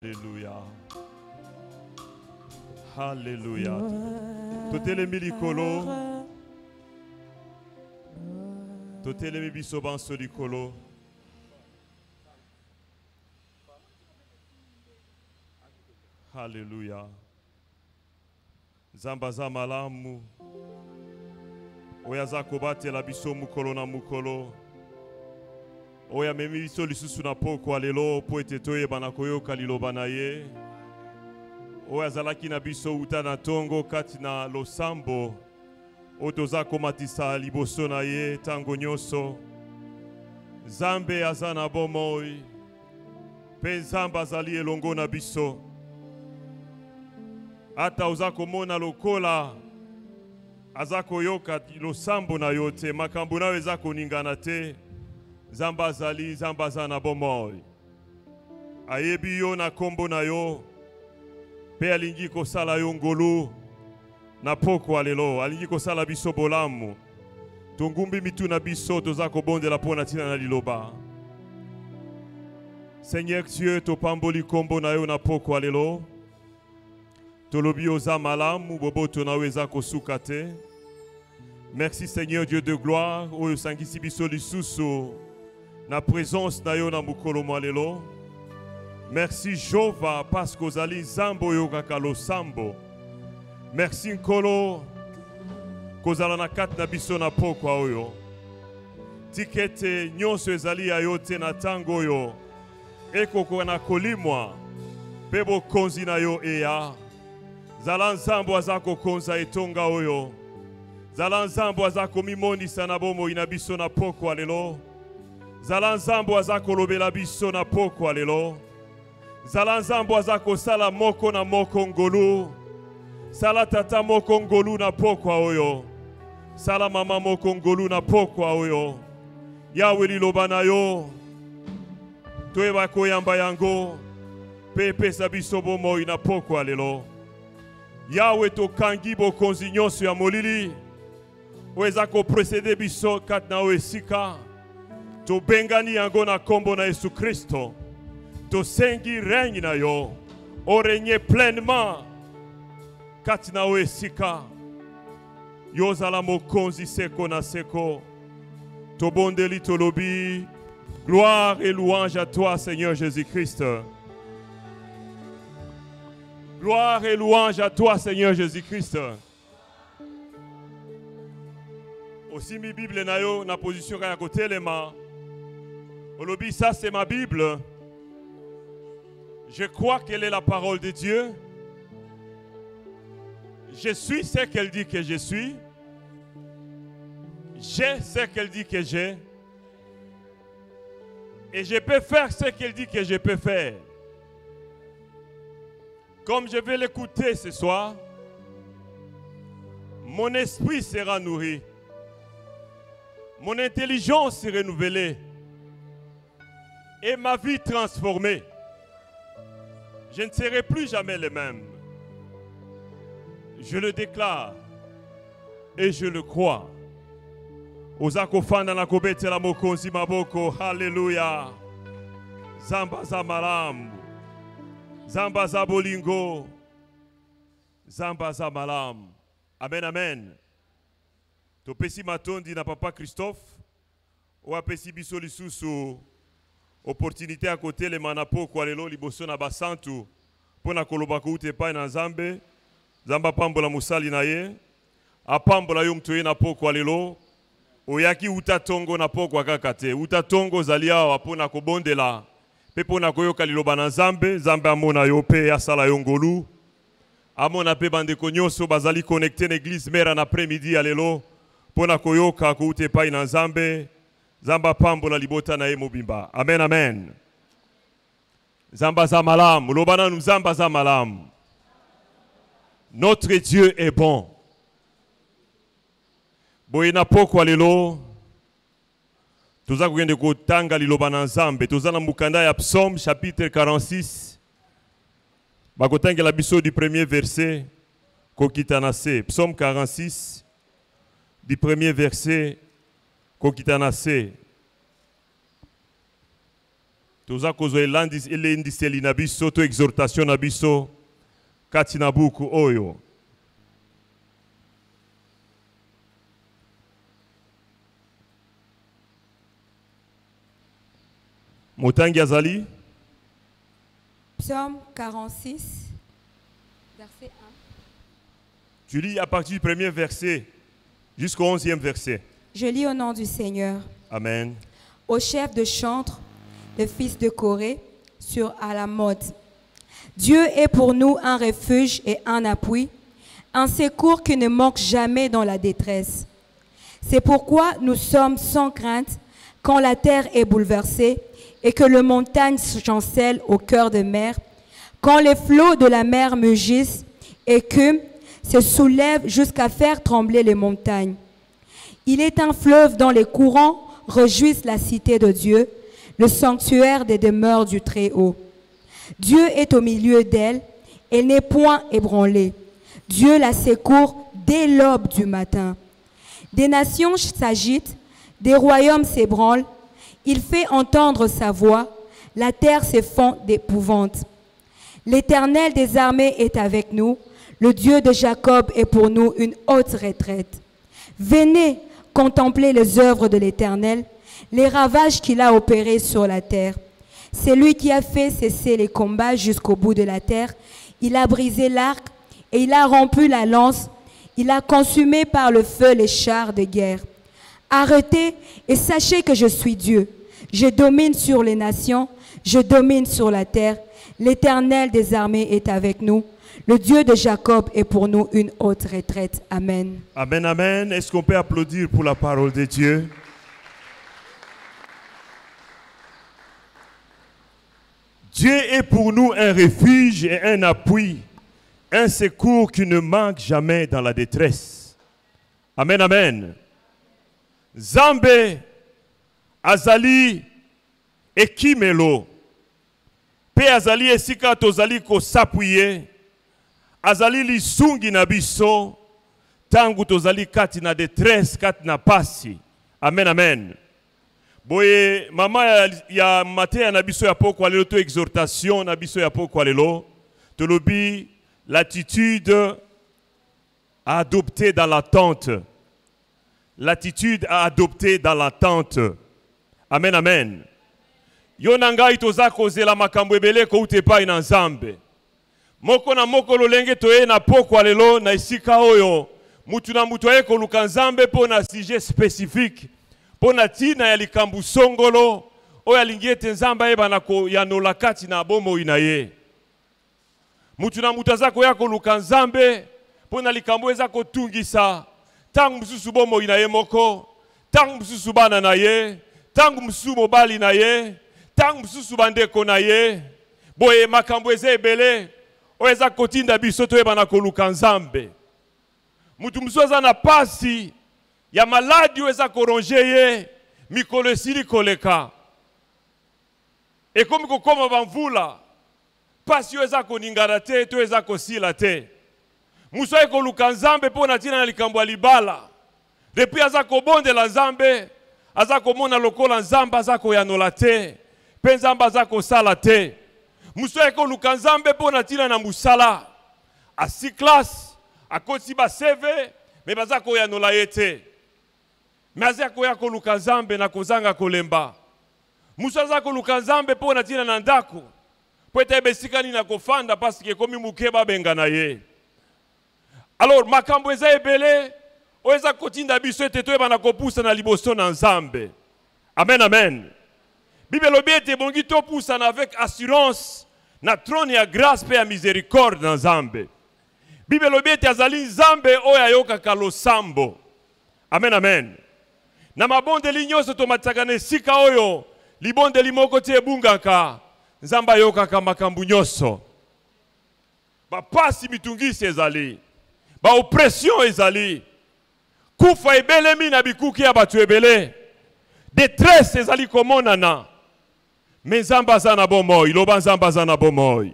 Alléluia. Alléluia. Tout les milikolo. Tout les mibisoban solikolo. Alléluia. Zambaza malamu. Oyaza kobate la biso mukolo na mukolo. Oya memi biso lisusu na poko alelo po ete toyeba koyoka liloba na ye. Oya zalaki na biso uta na tongo kati na losambo. Otoza komatisa liboso na ye tango nyonso. Zambe aza na bomoi. Pe Nzambe azali elongo na biso. Ata oza komona lokola aza koyoka losambo na yo te, makambo na eza koningana te. Nzambe azali, Nzambe aza na bomoi. Ayebi yo na kombo na yo. Pe alingi kosala yo ngolu na poko alelo. Alingi kosala biso bolamu. Tongumbi mitu na biso toza kobondela pona tina na liloba. Seigneur Dieu, topamboli kombo na yo na poko alelo. Tolobi oza malamu boboto na weza kosuka te. Merci Seigneur Dieu de gloire. Oyo sangisi biso lisusu na présence na yo na mukolo mwalelo. Merci Jova parce que ozali Zambo yo kakalo sambo. Merci Nkolo kozala na kat na biso na pokwa oyo. Tikete nyonso ezali ayote na tango yo. Ekoko na kolimwa. Pebo konzi na yo eya. Zala Nzambo azako konza etonga oyo. Zala Nzambo azako mimonisa na bomo ina biso na pokwa lelo. Zala Nzambo azako lobela biso na pokwa lelo. Zala Nzambo azako sala moko na moko ngolu. Sala tata moko ngolu na pokwa oyo. Sala mama moko ngolu na pokwa oyo. Yawe liloba na yo. Toeba koyamba yango. Pepe sabiso bomo ina pokwa lelo. Yawe tokangi bokonzi nyonso ya molili. Weza ko précéder biso kat na esika. To bengani yango na kombo na Yesu Kristo. To sengi règne na yo. O régner pleinement. Kat na esika. Yo zala mokonzi seko na seko. To bondeli to lobi. Gloire et louange à toi Seigneur Jésus-Christ. Gloire et louange à toi Seigneur Jésus-Christ. Aussi mi Bible na yo na position kaya kotelema. Olobi ça c'est ma Bible. Je crois qu'elle est la parole de Dieu. Je suis ce qu'elle dit que je suis. J'ai ce qu'elle dit que j'ai. Et je peux faire ce qu'elle dit que je peux faire. Comme je vais l'écouter ce soir, mon esprit sera nourri. Mon intelligence sera renouvelée. Et ma vie transformée. Je ne serai plus jamais le même. Je le déclare. Et je le crois. Ozako fanda na kobete la mokonzi maboko. Alléluia. Zamba za malamu. Zamba za bolingo. Zamba za malamu. Amen, amen. Topesi matondi na papa Christophe. Oapesi biso lisusu. Opportunité à côté les manapo kwa lelo liboso na basantu. Pona koloba koute pa na Nzambe. Zamba pambola musali na ye. Apambola yo mtoye na poko lelo. Oyaki utatongo na poko kakate. Utatongo zalia wapona kobondela. Pepo na koyoka liloba na Nzambe. Nzambe amona yo pe asala yo ngolu. Amona pe bandeko nyonso bazali connecté l'église mère en après-midi alelo. Pona koyoka koute pa na Nzambe. Zamba pambola libota na ye mobimba. Amen, amen. Zamba za malam. Lobana nous zamba za malam. Notre Dieu est bon. Boyena poko lelo. Toza kugende kotanga liloba na Nzambe. Toza na mukanda ya Psaume chapitre 46. Bakotanga la biso du premier verset. Kokitanase. Psaume 46. Du premier verset. Kokitanase. Toza kozo elendiseli na biso to exhortation na biso kati na buku oyo. Motangi azali Psaume 46, verset 1. Tu lis à partir du premier verset jusqu'au 11e verset. Je lis au nom du Seigneur. Amen. Au chef de chantre, le fils de Corée, sur Alamoth. Dieu est pour nous un refuge et un appui, un secours qui ne manque jamais dans la détresse. C'est pourquoi nous sommes sans crainte quand la terre est bouleversée et que les montagnes chancellent au cœur de mer, quand les flots de la mer mugissent et que se soulèvent jusqu'à faire trembler les montagnes. Il est un fleuve dont les courants réjouissent la cité de Dieu, le sanctuaire des demeures du Très-Haut. Dieu est au milieu d'elle, elle n'est point ébranlée. Dieu la secourt dès l'aube du matin. Des nations s'agitent, des royaumes s'ébranlent. Il fait entendre sa voix, la terre se fend d'épouvante. L'Éternel des armées est avec nous, le Dieu de Jacob est pour nous une haute retraite. Venez contempler les œuvres de l'Éternel, les ravages qu'il a opérés sur la terre. C'est lui qui a fait cesser les combats jusqu'au bout de la terre. Il a brisé l'arc et il a rompu la lance. Il a consumé par le feu les chars de guerre. Arrêtez et sachez que je suis Dieu. Je domine sur les nations, je domine sur la terre. L'Éternel des armées est avec nous. Le Dieu de Jacob est pour nous une haute retraite. Amen. Amen, amen. Est-ce qu'on peut applaudir pour la parole de Dieu? Dieu est pour nous un refuge et un appui, un secours qui ne manque jamais dans la détresse. Amen, amen. Zambe, azali, ekimelo, pe azali esika tozali ko s'appuyer, azali lisungi na biso, tangu tozali kati na détresse, kati na pasi. Amen, amen. Boye, mama ya matin na biso ya poko alelo to exhortation na biso ya poko alelo, tolobi l'attitude à adopter dans l'attente. L'attitude à adopter dans l'attente. Amen, amen. Yo nangai toza kozela makambo ebele ko utepa ina Nzambe. Moko na moko lolenge toye na poko alelo na isika oyo. Mutu na mutu aye koluka Nzambe po na sujet spécifique. Po na tina ya likambu songolo. Oyo alingi ete Nzambe ayeba na ko yanola kati na bomo inaye. Mutu na mutu aza koya koluka Nzambe po na likambu eza kotungisa. Tangu msusu bomo inaye moko. Tangu msusu bana na ye. Tangu msusu mobali na ye. Tangu msusu bandeko na ye. Boye makambo eze ebele. Oeza kotinda biso toyeba na koluka Nzambe. Mutu msusu aza na pasi ya maladi oeza koronge ye. Mikolo esili koleka. Ekomi kokoma bamvula. Pasi oeza koningana te, toeza kosila te. Musu aye koluka Nzambe po na tina na likambo ya libala. Depuis aza kobondela Nzambe, aza komona lokola Nzambe aza koyanola te, pe Nzambe aza kosala te. Musu aye koluka Nzambe po na tina na musala. A 6 classes, a koti ba CV, me baza koyanola ye te. Me aza koya koluka Nzambe na kozanga kolemba. Musu aza koluka Nzambe po na tina na ndako. Po ete besikani na kofanda parce que komi mukeba benga na ye. Alors, makambo eza ebele, oeza kotinda biso ete toyeba na kopusa na liboso na Nzambe. Amen, amen. Bible lobi ete bongi topusa avec assurance na trône ya grâce pe ya miséricorde na Nzambe. Bible lobi ete azali Nzambe oyo ayokaka losambo. Amen, amen. Na mabondeli nyonso tomatisaka na esika oyo, libondeli moko te ebungaka, Nzambe ayokaka makambo nyonso. Bapasi mitungisi ezali. Ba oppression ezali. Kufa ebelemi na bikuki ya batu ebele. Détresse ezali komonana. Mais Nzambe aza na bomoi, loba Nzambe aza na bomoi.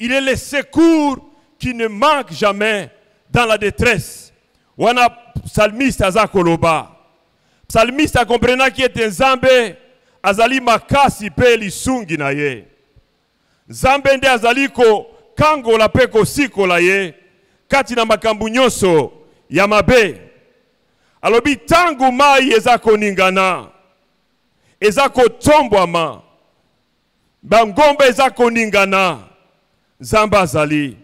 Il est le secours qui ne manque jamais dans la détresse. Wana psalmiste aza koloba. Psalmiste a comprenant qui est Nzambe azali makasi pe lisungi na ye. Nzambe nde azali ko kangola pe kosikola ye kati na makambo nyonso ya mabe. Alobi tangu mai eza koningana, eza kotombwama, bangombe eza koningana, Nzambe azali.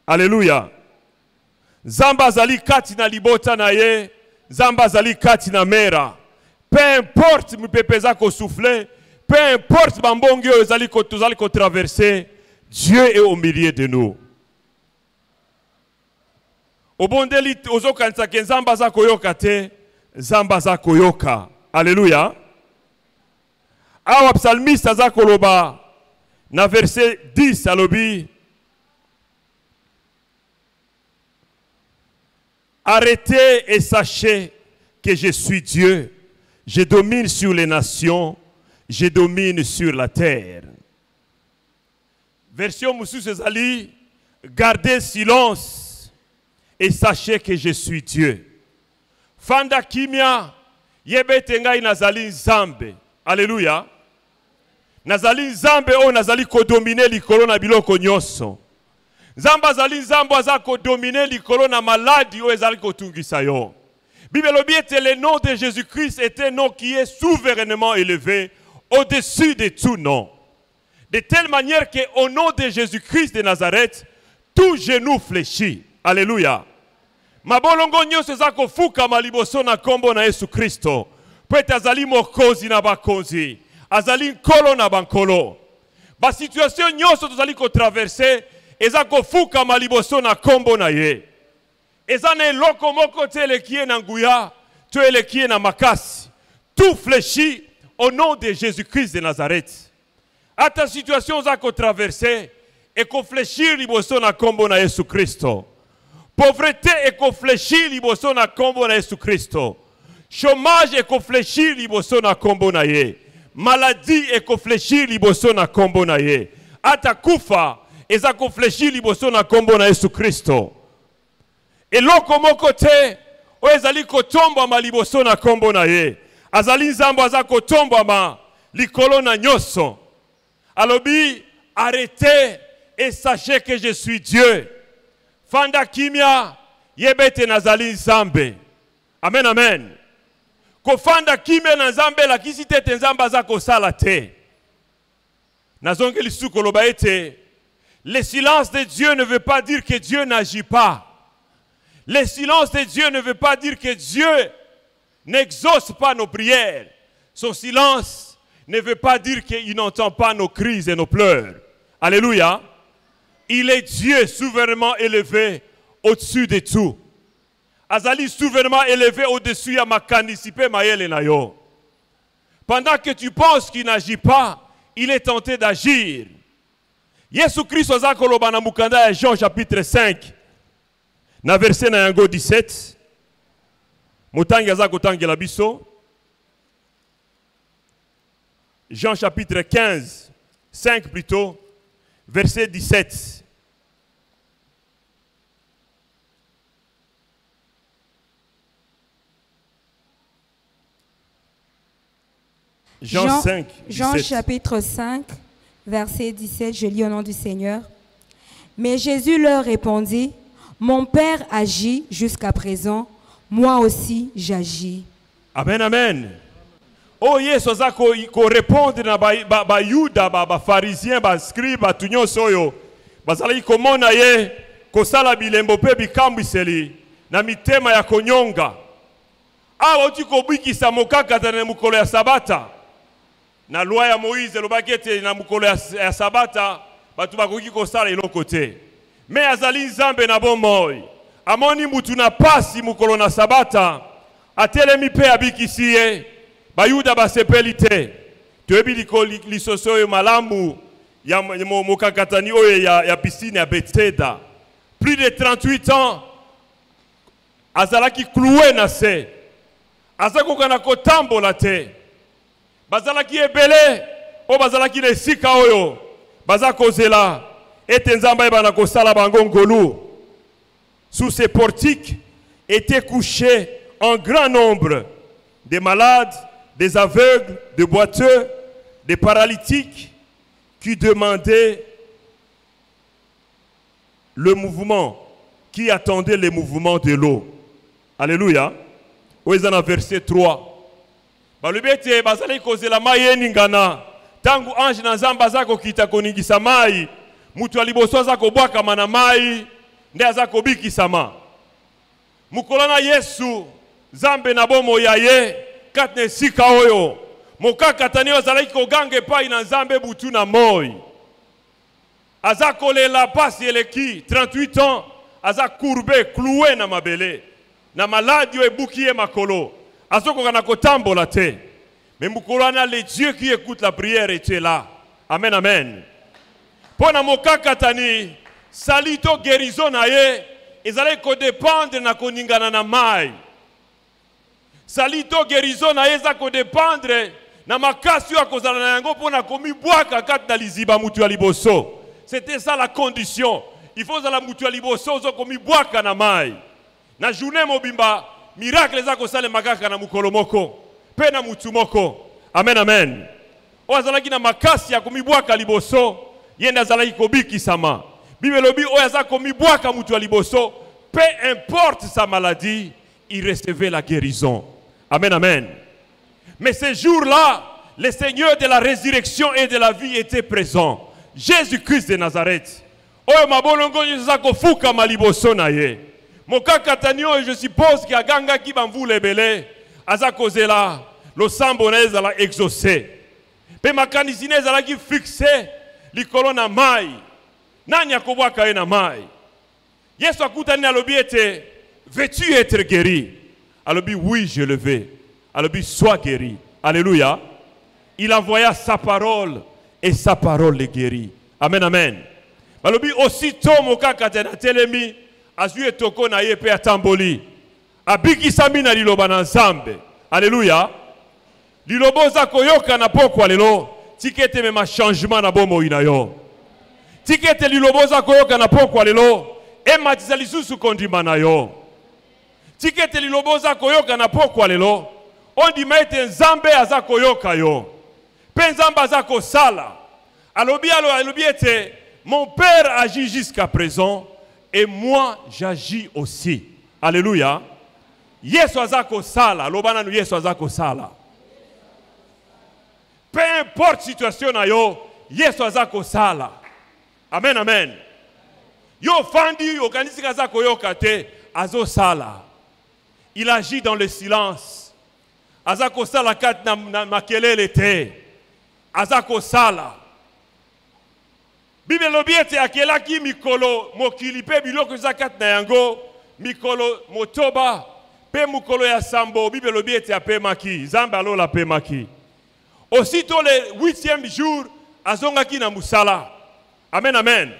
Alléluia. Nzambe azali kati na libota na ye, Nzambe azali kati na mera. Peu importe mipepe eza kosouffler, peu importe bambongi oyo tozali kotraverser, Dieu est au milieu de nous. Obondeli ozokanisa ke Nzambe aza koyoka te, Nzambe aza koyoka. Alléluia. Awa psalmiste aza koloba na verset 10 alobi, arrêtez et sachez que je suis Dieu. Je domine sur les nations, je domine sur la terre. Version Moussous ezali, gardez silence et sachez que je suis Dieu. Fanda kimia, yebete ngai nazali Nzambe. Alléluia. Nazali Nzambe o nazali ko dominer likolo na biloko nyonso. Nzambe azali Nzambe aza ko dominer likolo na maladi o ezali ko tungisa yo. Bible dit le nom de Jésus-Christ est un nom qui est souverainement élevé au-dessus de tout nom. De telle manière qu'au nom de Jésus-Christ de Nazareth, tout genou fléchit. Alléluia. Mabolongo nyonso eza kofuka maliboso na kombo na Yesu Kristo. Pwete azali mokozi na bakonzi. Azali nkolo na bankolo. Ba situation nyonso tozali ko traverser eza kofuka maliboso na kombo na ye. Eza na eloko moko te elekie na nguya, to elekie na makasi. Tout fléchit au nom de Jésus-Christ de Nazareth. À ta situation za ko traverser et ko fléchir liboso na kombo na Yesu Kristo. Pauvreté et ko fléchir liboso na kombo na Yesu Kristo. Chômage et ko fléchir liboso na kombo na ye. Maladie et ko fléchir liboso na kombo na ye. Ata kufa eza ko fléchir liboso na kombo na Yesu Kristo. Et loko moko te o ezali kotomba maliboso na kombo na ye. Azali Nzambe aza kotomba ma likolo na nyoso. Alobi, arrêtez et sachez que je suis Dieu. Fanda kimia yebete nazali Nzambe. Amen, amen. Ko fanda kimia na Nzambe la kisite te Nzambe aza kosala te. Nazongeli suko loba ete, le silence de Dieu ne veut pas dire que Dieu n'agit pas. Le silence de Dieu ne veut pas dire que Dieu n'exauce pas nos prières. Son silence ne veut pas dire qu'il n'entend pas nos cris et nos pleurs. Alléluia. Il est Dieu souverainement élevé au-dessus de tout. Azali souverainement élevé au-dessus ya makanisipe mayele na yo. Pendant que tu penses qu'il n'agit pas, il est tenté d'agir. Yesu Christ azakoloba na mukanda ya Jean chapitre 5. Na verset na yango 17. Mutangi azakotangela biso. Jean chapitre 15, 5 plutôt, verset 17. Jean 5, 17. Jean chapitre 5, verset 17, je lis au nom du Seigneur. Mais Jésus leur répondit, mon Père agit jusqu'à présent, moi aussi j'agis. Amen, amen. Oh yes, oza ko répondre na ba Yuda, ba pharisien, ba scribe, ba tunyo soyo. Bazali komona ye kosala bilembo pe bikambiseli na mitema ya konyonga. Awa uti kobikisa mokaka na mukolo ya sabata. Na loi ya Moïse lobakete na mukolo ya sabata batu bakoki kosala eloko te. Me azali Nzambe na bomoi. Amoni mutu na pasi mukolo na sabata atelemi pe abikisi ye. Bayuda basepeli te. Toyebi lisoso oyo malamu ya mokakatani oyo ya piscine ya Bethesda. Plus de 38 ans azalaki cloué na se. Azakoka na kotambola te. Bazalaki ebele o bazalaki na esika oyo bazakozela ete Nzambe bana kosala bango ngolu. Sous ces portiques étaient couchés en grand nombre de malades des aveugles, des boiteux, des paralytiques qui demandaient le mouvement, qui attendaient les mouvements de l'eau. Alléluia. Où est dans verset 3. Balubete bazali kozela mai ningana. Tangu ange na nzamba zako kita koningisa mai. Mutu aliboso zako bwaka mana mai. Nde zako biki sama. Mukolana Yesu. Zambe na bomo ya ye. Katne sika oyo. Mokaka tanio zalaki kogange pai na nzambe butu na moi. Azako lela pasi eleki. 38 ans. Azak courbé, cloué na mabele. Na maladi yo ebukiye makolo. Azoko kana kotambola te. Mais mukolana le Dieu qui écoute la prière était là. Amen, amen. Pona mokaka tani salito guérison na ye ezale ko dépendre na koningana na mai. Salito guérison na ye za ko dépendre na makasi ya kozala na yango pona komi bwaka kati na liziba mutu ya liboso. C'était ça la condition. Il faut zala mutu ya liboso zo komi bwaka na mai. Na journée mobimba miracle za ko sale makaka na mukolo moko. Pe na mutu moko. Amen, amen. Ozalaki na makasi ya komibwaka liboso, yenda zalaki kobiki sama. Bibelobi oyaza komibwaka mutu ya liboso, peu importe sa maladie, il recevait la guérison. Amen, amen. Mais ces jours-là, le Seigneur de la résurrection et de la vie était présent. Jésus-Christ de Nazareth. Oyo mabolongo yeza kofuka maliboso na ye. Mokaka tanio, je suppose ki aganga ki bamvule bele. Aza kozela lo sambo na ezala exaucé. Pe makanisi na ezala ki fixé likolo na mai. Nani akobwaka ye na mai? Yesu akutani alobi ete veux-tu être guéri? Alobi oui, je le veux. Alobi sois guéri. Alléluia. Il envoya sa parole et sa parole le guérit. Amen, amen. Alobi aussitôt mokaka tena telemi azui etoko na ye pe atamboli. Abiki samina liloba na nzambe. Alléluia. Lilobo za koyoka na pokwa lelo. Tikete mema changement na bomo inayo. Tikete lilobo za koyoka na pokwa lelo. Ematiza lisusu kondima na yo. Tikete lilobo za koyoka na pokwa lelo. Ondima ete nzambe aza koyoka yo. Pe nzambe aza kosala. Alobi ete mon père agit jusqu'à présent et moi j'agis aussi. Alléluia. Yesu azako sala, lobana nu Yesu azako sala. Peu importe situation na yo, Yesu azako sala. Amen, amen. Yo fandi yo kanisi kazako yo kate azo sala. Il agit dans le silence. Azako sala kat na makelele te. Azako sala. Bible lobiete akela ki mikolo mokili pe biloko zakat na yango mikolo motoba. Pe mukolo ya sambo, Bible lobiete ape maki, Zamba alola pe maki. Aussitôt le 8e jour, azongaki na musala. Amen, amen.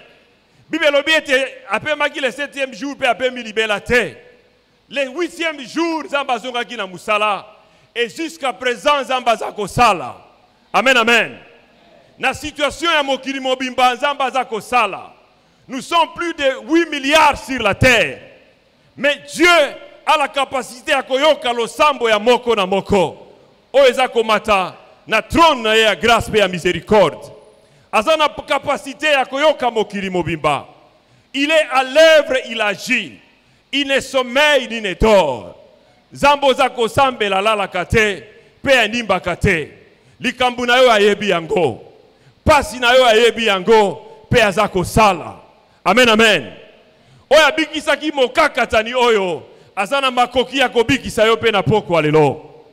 Bible lobiete ape maki le 7e jour, pe ape milibela te. Le 8e jour, Zamba azongaki na musala. Et jusqu'à présent, Zamba zako sala. Amen, amen. Na situation ya mokili mobimba, Zamba zako sala. Nous sommes plus de 8 milliards sur la terre. Mais Dieu a la capacité à koyoka lo sambo ya moko na moko. Oeza komata na trône na ya grâce pe ya miséricorde. Azana capacité à koyoka mokili mobimba. Il est à l'œuvre, il agit. Il ne sommeille ni ne dort. Zambo zako sambe la la kate pe animba kate. Likambu na yo ayebi yango. Pasi na yo ayebi yango pe azako sala. Amen, amen. Oya bikisa ki mokaka tani oyo. Azana makoki ya kobikisa yo pe na poko alelo.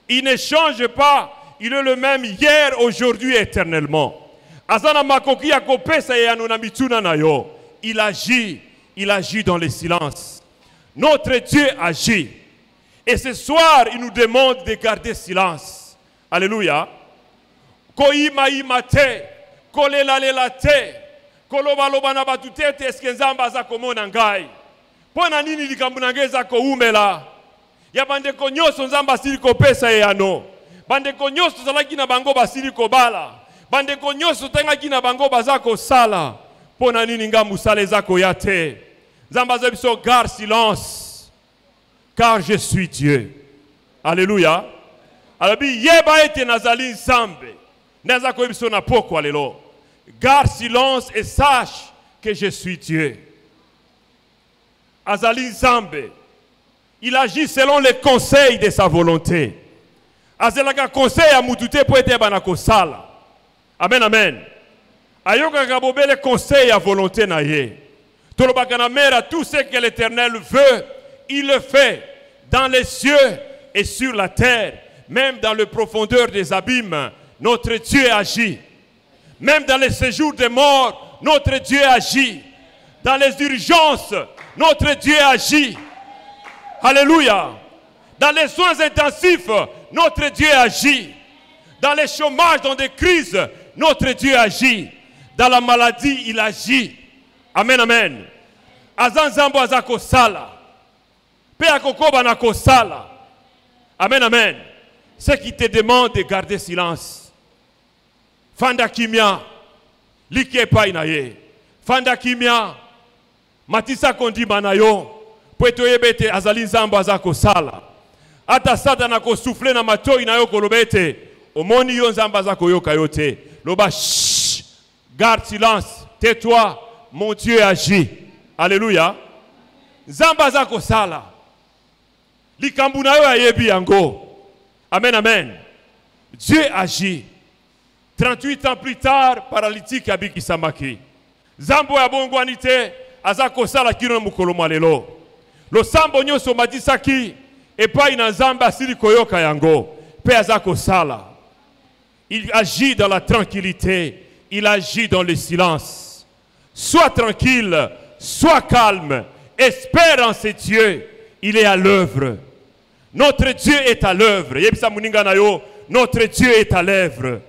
Il ne change pas, il est le même hier, aujourd'hui, éternellement. Azana makoki ya kopesa ya no na mituna na yo. Il agit dans le silence. Notre Dieu agit. Et ce soir, il nous demande de garder silence. Alléluia. Koima imate, kolela lela te, koloba loba na batutete eske nzamba za komona ngai. Pona nini likambu nangeza ko umela? Ya bandeko nyoso nzamba sili ko pesa yano. Bandeko nyoso zalaki na bango basili ko bala. Bandeko nyoso tengaki na bango bazako sala. Pona nini ngambu sale zako yate. Nzamba za biso garde silence. Car je suis Dieu. Alléluia. Alabi yeba ete nazali nzambe. Naza koyebiso na poko lelo. Garde silence et sache que je suis Dieu. Azali nzambe. Il agit selon les conseils de sa volonté. Azelaka conseil à mutute pour être banako sala. Amen, amen. Ayoka kabobe les conseils à volonté na ye. Tolobaka na mère, tout ce que l'Éternel veut, il le fait dans les cieux et sur la terre, même dans les profondeurs des abîmes. Notre Dieu agit. Même dans les séjours des morts, notre Dieu agit. Dans les urgences, notre Dieu agit. Alléluia. Dans les soins intensifs, notre Dieu agit. Dans les chômages, dans des crises, notre Dieu agit. Dans la maladie, il agit. Amen, amen. Azanzambo azako sala. Pe akokoba nako sala. Amen, amen. Ce qui te demande de garder silence. Fanda kimia. Like pa inaye. Fanda kimia. Matisa kondi banayo. Pweto yebete azali nzambo azako sala. Ata Satan ako souffler na mato inayo kolobete. Omoni yo nzambo azako yoka yote. Loba shh. Garde silence. Tais-toi. Mon Dieu agit. Alléluia. Nzambo azako sala. Likambu na yo ayebi yango. Amen, amen. Dieu agit. 38 ans plus tard, paralytique abiki samaki. Zambo ya bongwanite azako sala kino mukolo malelo. Lo sambo nyoso madisaki epa ina nzamba asili koyoka yango. Pe azako sala. Il agit dans la tranquillité, il agit dans le silence. Sois tranquille, sois calme, espère en ce Dieu, il est à l'œuvre. Notre Dieu est à l'œuvre. Notre Dieu est à l'œuvre.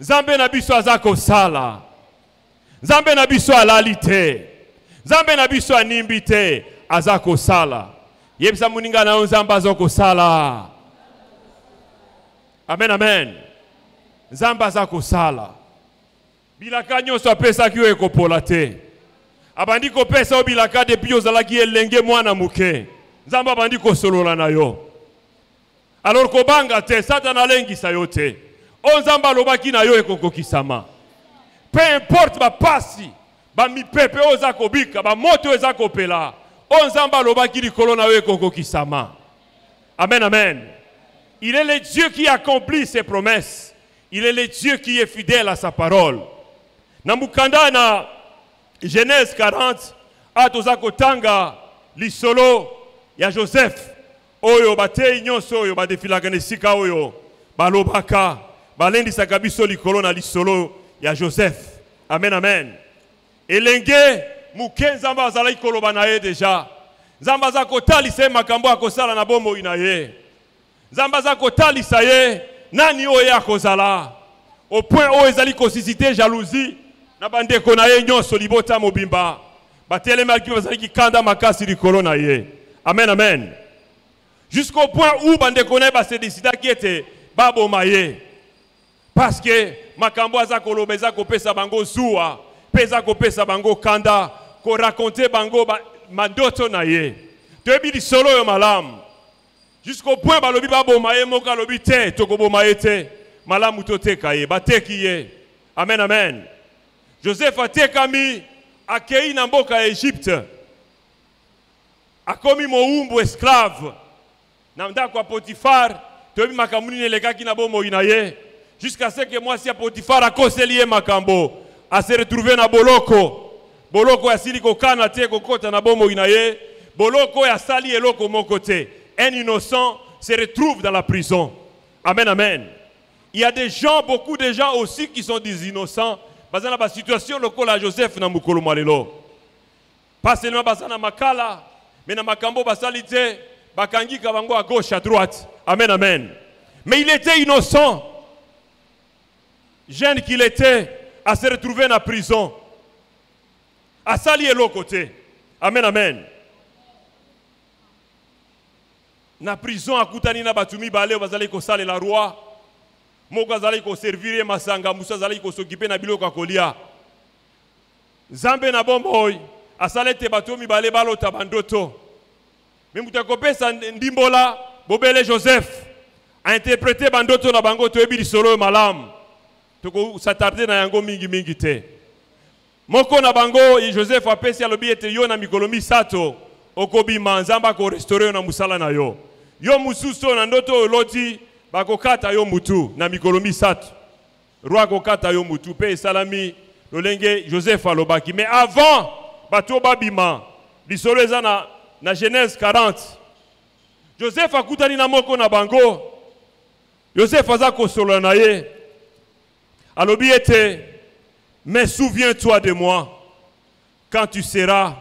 Nzambe na biso azako sala. Nzambe na biso alalite. Nzambe na biso animbite azako sala. Yebisa muninga na nzamba azako sala. Amen, amen. Nzamba azako sala. Bilaka nyonso apesa ki ekopola te. Abandi ko pesa obilaka depuis ozalaki elenge mwana muke. Nzamba abandi ko solola na yo. Alors ko banga te Satan alengisa yo te. O nzamba lobaki na yo ekokokisama. Peu importe ba pasi, ba mipepe ozako bika, ba moto ozako pela. O nzamba lobaki likolo na yo ekokokisama. Amen, amen. Il est le Dieu qui accomplit ses promesses. Il est le Dieu qui est fidèle à sa parole. Namukanda na Genèse 40, atozako tanga lisolo ya Joseph. Oyo batei nyonso oyo badefilaka nesika oyo balobaka balendisaka biso likolo na lisolo ya Joseph. Amen, amen. Elenge muke nzamba azalaki koloba na ye deja. Nzamba za kotalisa makambo akosala na bomoi na ye. Nzamba za kotalisa ye nani oyo akozala. Au point où ezali kosisite jalousie na bandeko na ye nyonso libota mobimba. Batelema ki bazali kanda makasi likolo na ye. Amen, amen. Jusqu'au point où bandeko na ba se décida qui était babo maye. Parce que makambo aza kolobeza ko pesa bango zuwa, pesa ko pesa bango kanda, ko raconter bango mandoto na ye. Tebi di solo yo malam. Jusqu'au point balobi babo maye moka lobi te tokobo maye te. Malamu toteka ye, bateki ye. Amen, amen. Joseph atekami akei na mboka ya Egypte. Akomi moumbu esclave. Namda kwa Potifar, tebi makamuni nelekaki na bomo inaye. Jusqu'à ce que moi si a Potifar a koselié makambo, a se retrouver na boloko. Boloko ya sili kokana te kokota na bomo inaye. Boloko ya sali eloko mon côté. Un innocent se retrouve dans la prison. Amen, amen. Il y a des gens, beaucoup de gens aussi qui sont des innocents. Parce que dans la situation locale à Joseph na mukolo malelo. Pas seulement basana makala, mais na makambo basalite, bakangi kabango à gauche, à droite. Amen, amen. Mais il était innocent. Jeune qu'il était, à se retrouver dans la prison. À salier l'autre côté. Amen, amen. Na prison à Koutani na batumi balé bazali ko sale la roi. Moko azali ko servir masanga musa azali ko s'occuper na biloko kolia. Zambe na bomboy asalete batumi balé balota bandoto. Memuta kopesa ndimbola bobele Joseph a interprété bandoto na bango toyebi lisolo malam. Toko s'attarder na yango mingi te. Moko na bango Joseph apesi alobi ete yo na mikolo misato okobima nzamba ko restaurer na musala na yo. Yo mususu na ndoto oloti bakokata yo mutu na mikolo misato. Roi kokata yo mutu pe salami lolenge Joseph alobaki. Mais avant bato babima lisolo eza na Genèse 40. Joseph akutani na moko na bango. Joseph aza kosolo na ye. Alobi ete, mais souviens-toi de moi quand tu seras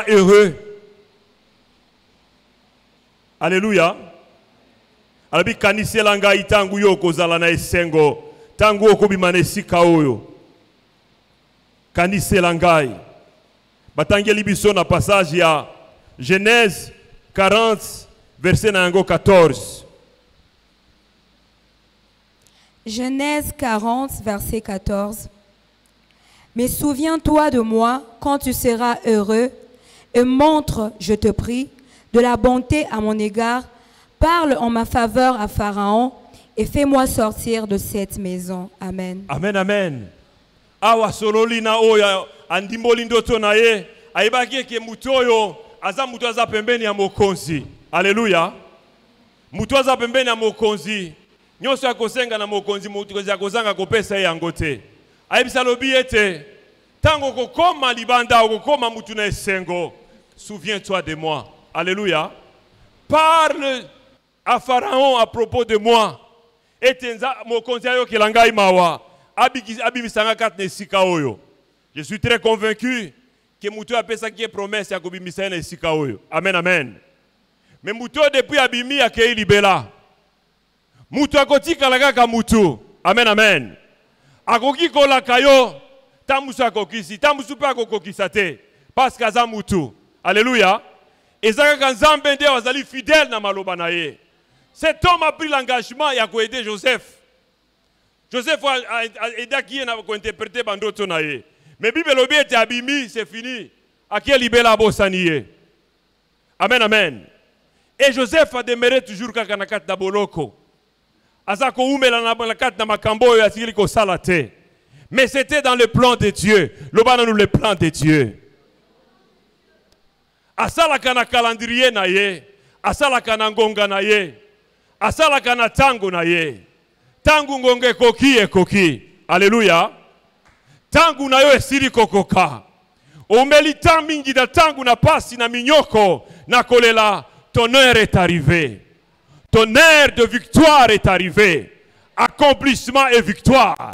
heureux. Alléluia. Alobi kanisela ngai tangu yo kozala na esengo, tangu okobima na esika oyo. Kanisela ngai. Batangeli biso na passage ya Genèse 40 verset na yango 14. Genèse 40 verset 14. Mais souviens-toi de moi quand tu seras heureux et montre, je te prie, de la bonté à mon égard. Parle en ma faveur à Pharaon et fais-moi sortir de cette maison. Amen. Amen, amen. Awa sololi na oya andimboli ndoto na ye aibaki ke mutoyo aza muto aza pembeni ya mokonzi. Alléluia. Muto aza pembeni ya mokonzi. Nyoso akosenga na mokonzi muto akozanga kopesa yango te. Aibisa lobi ete tango kokoma libanda kokoma mutu na esengo. Souviens-toi de moi. Alléluia. Parle à Pharaon à propos de moi. Etenza mokonzi ayo kelanga imawa. Abimisanga kat nesika oyo. Je suis très convaincu que mutu apesa qui est promesse ya kobimisa nesika oyo. Amen, amen. Mais mutu depuis abimi akei libela. Mutu akotika kaka mutu. Amen, amen. Akoki kolaka yo tamusu akokisi, tamusu pa akokokisa te parce qu'aza mutu. Alléluia. Ezaka kanzambe nde wazali fidèle na maloba na ye. Cet homme a pris l'engagement ya ko aider Joseph. Joseph a aidé qui na ko interpréter bandoto na ye. Mais Bible lobi ete abimi, c'est fini. Akie libela bosaniye. Amen, amen. Et Joseph a demeuré toujours kaka na kati na boloko. Azako umela na kati na makambo ya sikili ko salate. Mais c'était dans le plan de Dieu. Lobana nous le plan de Dieu. Asala kana calendrier na ye, asala kana ngonga na ye, asala kana tangu na ye. Tangu ngonge koki. Alléluia. Tangu na yo esiri kokoka. Omeli mingi da tangu na pasi na minyoko na kolela. Ton heure est arrivée. Ton heure de victoire est arrivée. Accomplissement et victoire.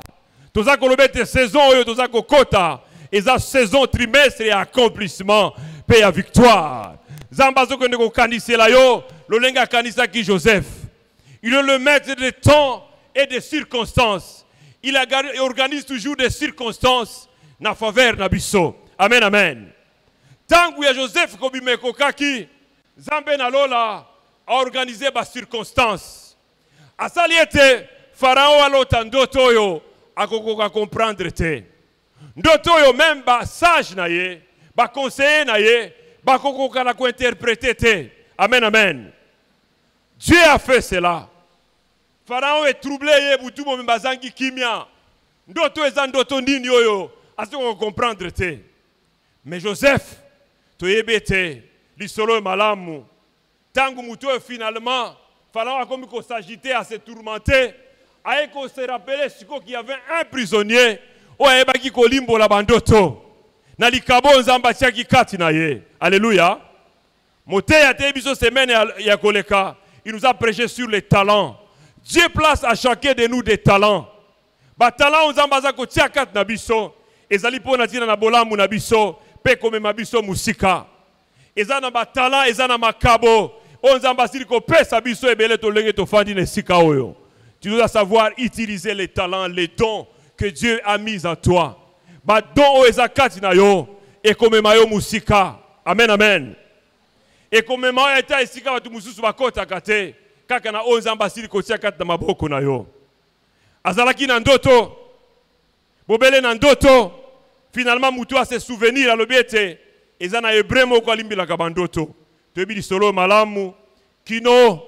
Toza kolobete saison oyo toza kokota. Eza saison trimestre et accomplissement. Paix à victoire. Zambazo kende ko kanisela yo. Lolenga kanisa ki Joseph. Il est le maître des temps et des circonstances. Il organise toujours des circonstances na faveur na biso. Amen, amen. Tangu ya Joseph kobime kokaki. Zambe na lola a organisé ba circonstances. Asali ete Pharaon alota ndoto yo akokoka comprendre te. Ndoto yo même ba sage na ye, ba conseiller na ye, ba kokoka na ko interpréter te. Amen, amen. Dieu a fait cela. Pharaon est troublé ye butu mo mbazangi kimia. Ndoto eza ndoto ndini oyo asiko comprendre te. Mais Joseph toyebete lisolo malamu. Tangu muto finalement Pharaon a comme s'agiter à se tourmenter. Aye ko se rappeler siko qu'il y avait un prisonnier o ayebaki kolimbo la bandoto. Na likabo nzamba tiaki kati na ye. Alléluia. Moté ya te biso semaine ya koleka, il nous a prêché sur les talents. Dieu place à chacun de nous des talents. Ba talent nzamba za ko tia kati na biso, ezali pona tina na bolamu na biso, pe komema biso musika. Ezana ba talent, ezana makabo. Onzamba sili ko pesa biso ebele to lenge to fandi na sika oyo. Tu dois savoir utiliser les talents, les dons que Dieu a mis en toi. Ba don o ezakati na yo e komema yo musika. Amen, amen. E komema yo eta esika batu mususu bakota kate kaka na onzamba sili ko tia kati na maboko na yo. Azalaki na ndoto. Bobele na ndoto. Finalement mutu a se souvenir alobi ete eza na hébreu moko alimbelaka bandoto toyebi lisolo malamu kino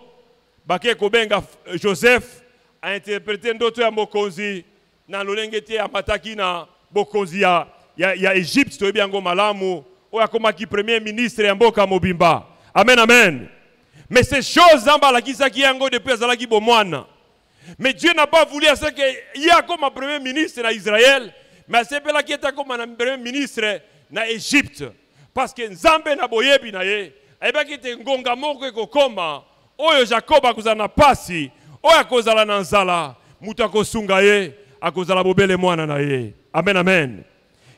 bake kobenga Joseph a interprété ndoto ya mokonzi na lolenge te amataki na bokonzi ya Egypte toyebi yango malamu oyo akomaki premier ministre ya mboka mobimba. Amen, amen. Mais ces choses Nzambe alakisaki yango depuis azalaki bomwana. Mais Dieu n'a pas voulu à ce qu'il y a comme un premier ministre en Israël, mais c'est pas là qui est comme un premier ministre en Égypte. Parce que Nzambe na boyebi na ye, eba ki te ngonga moko ekokoma, oyo Jacob akozala na pasi, oyo akozala na nzala, mutu akosunga ye, akozala bobele mwana na ye. Amen, amen.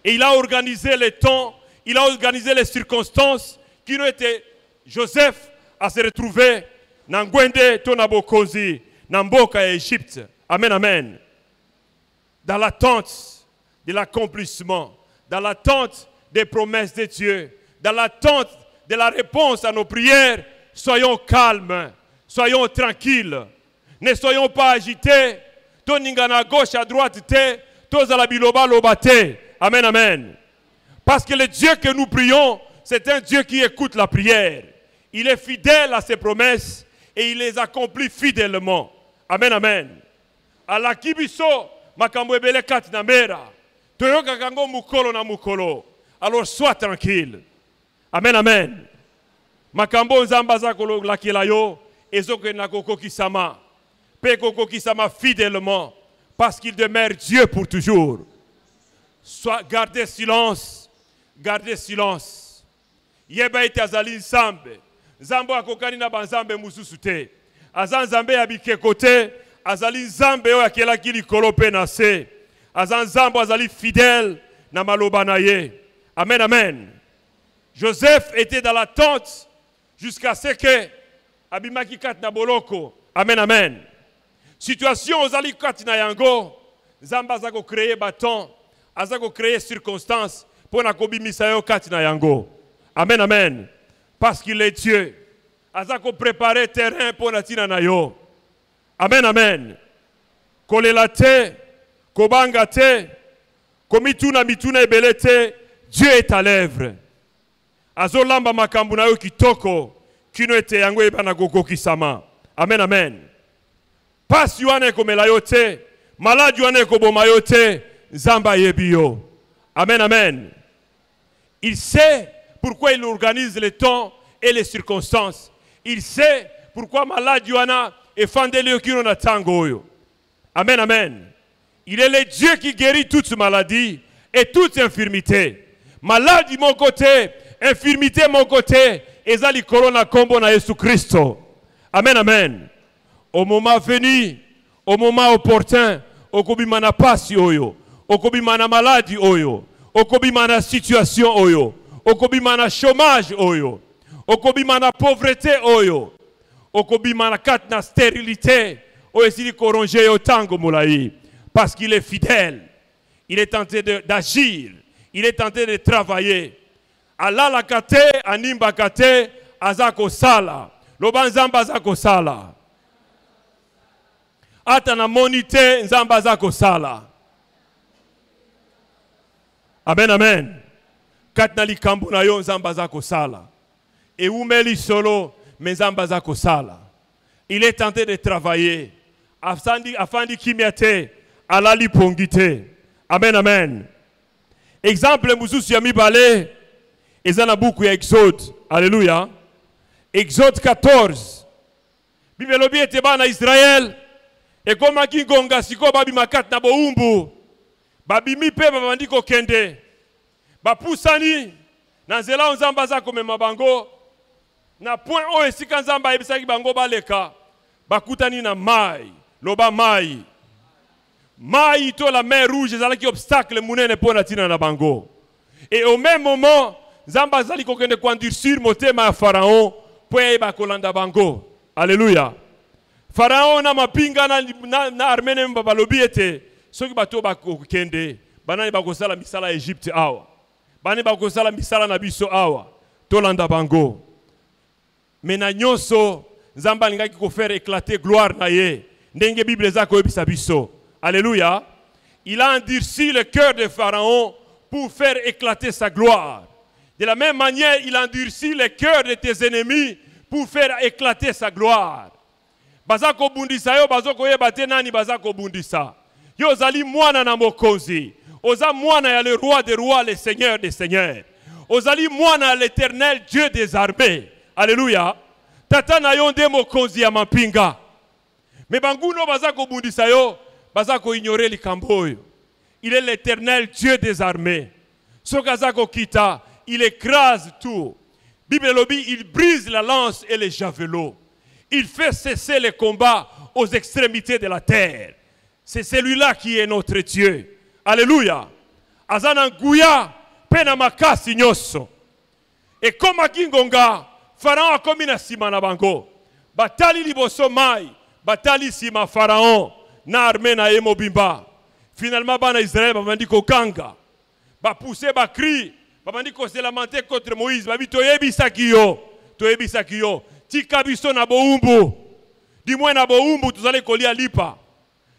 Et il a organisé les temps, il a organisé les circonstances qui ont été Joseph à se retrouver na ngwende to na bokonzi. Namboka et Égypte. Amen, amen. Dans l'attente de l'accomplissement, dans l'attente des promesses de Dieu, dans l'attente de la réponse à nos prières, soyons calmes, soyons tranquilles. Ne soyons pas agités. Toningana à gauche, à droite, tous à la biloba lobate. Amen, amen. Parce que le Dieu que nous prions, c'est un Dieu qui écoute la prière. Il est fidèle à ses promesses et il les accomplit fidèlement. Amen, amen. Ala kibiso makambo ebele kati na mera. Toyoka kango mukolo na mukolo. Alors sois tranquille. Amen, amen. Makambo nzamba za kolo lakela yo ezoke na koko kisama. Pe koko kisama fidèlement parce qu'il demeure Dieu pour toujours. Sois gardez silence. Gardez silence. Yeba ite azali nzambe. Nzambo akokani na banzambe mususu te. Azan Nzambe abike kote, azali Nzambe oyo akelaki likolo pe na se. Azan Nzambe azali fidèle na maloba na ye. Amen, amen. Joseph était dans l'attente jusqu'à ce que abimaki kat na boloko. Amen, amen. Situation ozali kat na yango, Nzambe azako créer bâton, azako créer circonstance pour na kobimisa yo kat na yango. Amen, amen. Parce qu'il est Dieu. Azako préparer terrain pour la tina na yo. Amen, amen. Kolela te, kobanga te, komituna mituna ebele te, Dieu est à l'œuvre. Azolamba makambu na yo kitoko, kino ete yango ebana goko kisama. Amen, amen. Pas yuane komela yo te, malade yuane koboma yo te, Nzamba yebi yo. Amen, amen. Il sait pourquoi il organise les temps et les circonstances. Il sait pourquoi malade Yohana est fandeli kino na tango. Amen, amen. Il est le Dieu qui guérit toute maladie et toute infirmité. Maladie mon côté, infirmité mon côté, ezali corona kombo na Yesu Christo. Amen, amen. Au moment venu, au moment opportun, okobima na pasi oyo, okobima na maladie oyo, okobima na situation oyo, okobima na chômage oyo. Okobima na pauvreté oyo. Okobima na kat na stérilité. Oyesili koronge yo tango moulaï. Parce qu'il est fidèle. Il est tenté d'agir. Il est tenté de travailler. Allah la kate, animba kate, azako sala. Loban zamba azako sala. Ata na monite, nzamba azako sala. Amen, amen. Kat na likambu na yo, nzamba azako sala. Et oumeli solo, mezamba zako sala. Il est tenté de travailler. Afin de kimiate, alali pongite. Amen, amen. Exemple, mususu yami bale, ezana buku ya Exode. Alléluia. Exode 14. Bibelobi ete bana Israël. Et comme aki ngonga siko babi makat na boumbu. Babi mi pe babandi ko kende. Bapusani. Nanzela onzamba zako mema bango. Na point o esika Nzamba ebisaki bango baleka bakutani na mai loba mai to la mer rouge ezalaki obstacle munene pona tina na bango. Et au même moment Nzamba azali kokende kwandurcir motema ya Pharaon po eba kolanda bango. Alléluia. Pharaon na mapinga na armene mbabalobi ete soki bato bakokende banani bakosala misala Egypte awa bani bakosala misala na biso awa tolanda bango. Mais na nyonso Nzamba alingaki ko faire éclater gloire na ye. Ndenge Bible zako ebisa biso. Alléluia. Il a endurci le cœur de Pharaon pour faire éclater sa gloire. De la même manière, il endurcit les cœurs de tes ennemis pour faire éclater sa gloire. Bazako bundisa yo bazoko yeba te nani bazako bundisa. Yo zali mwana na mokonzi. Oza mwana ya le roi des rois, le seigneur des seigneurs. Ozali mwana ya l'éternel Dieu des armées. Alléluia. Tata na yo nde mokonzi ya mapinga. Mais banguno bazako bundisa yo bazako ignorer likambo oyo. Il est l'éternel Dieu des armées. Sokazako kita, il écrase tout. Bible lobby, il brise la lance et les javelots. Il fait cesser les combats aux extrémités de la terre. C'est celui-là qui est notre Dieu. Alléluia. Azana nguya pena makasi nyoso. Et comme akingonga, Pharaon a commis na sima na bango. Batali liboso mai, batali sima Pharaon na armée na emobimba. Finalement bana Israël bamandi ko kanga. Ba pousser ba cri, bamandi ko se lamenter contre Moïse, ba bi toyebisa kiyo. Tika biso na boumbu. Dis-moi na boumbu tuzale kolia lipa.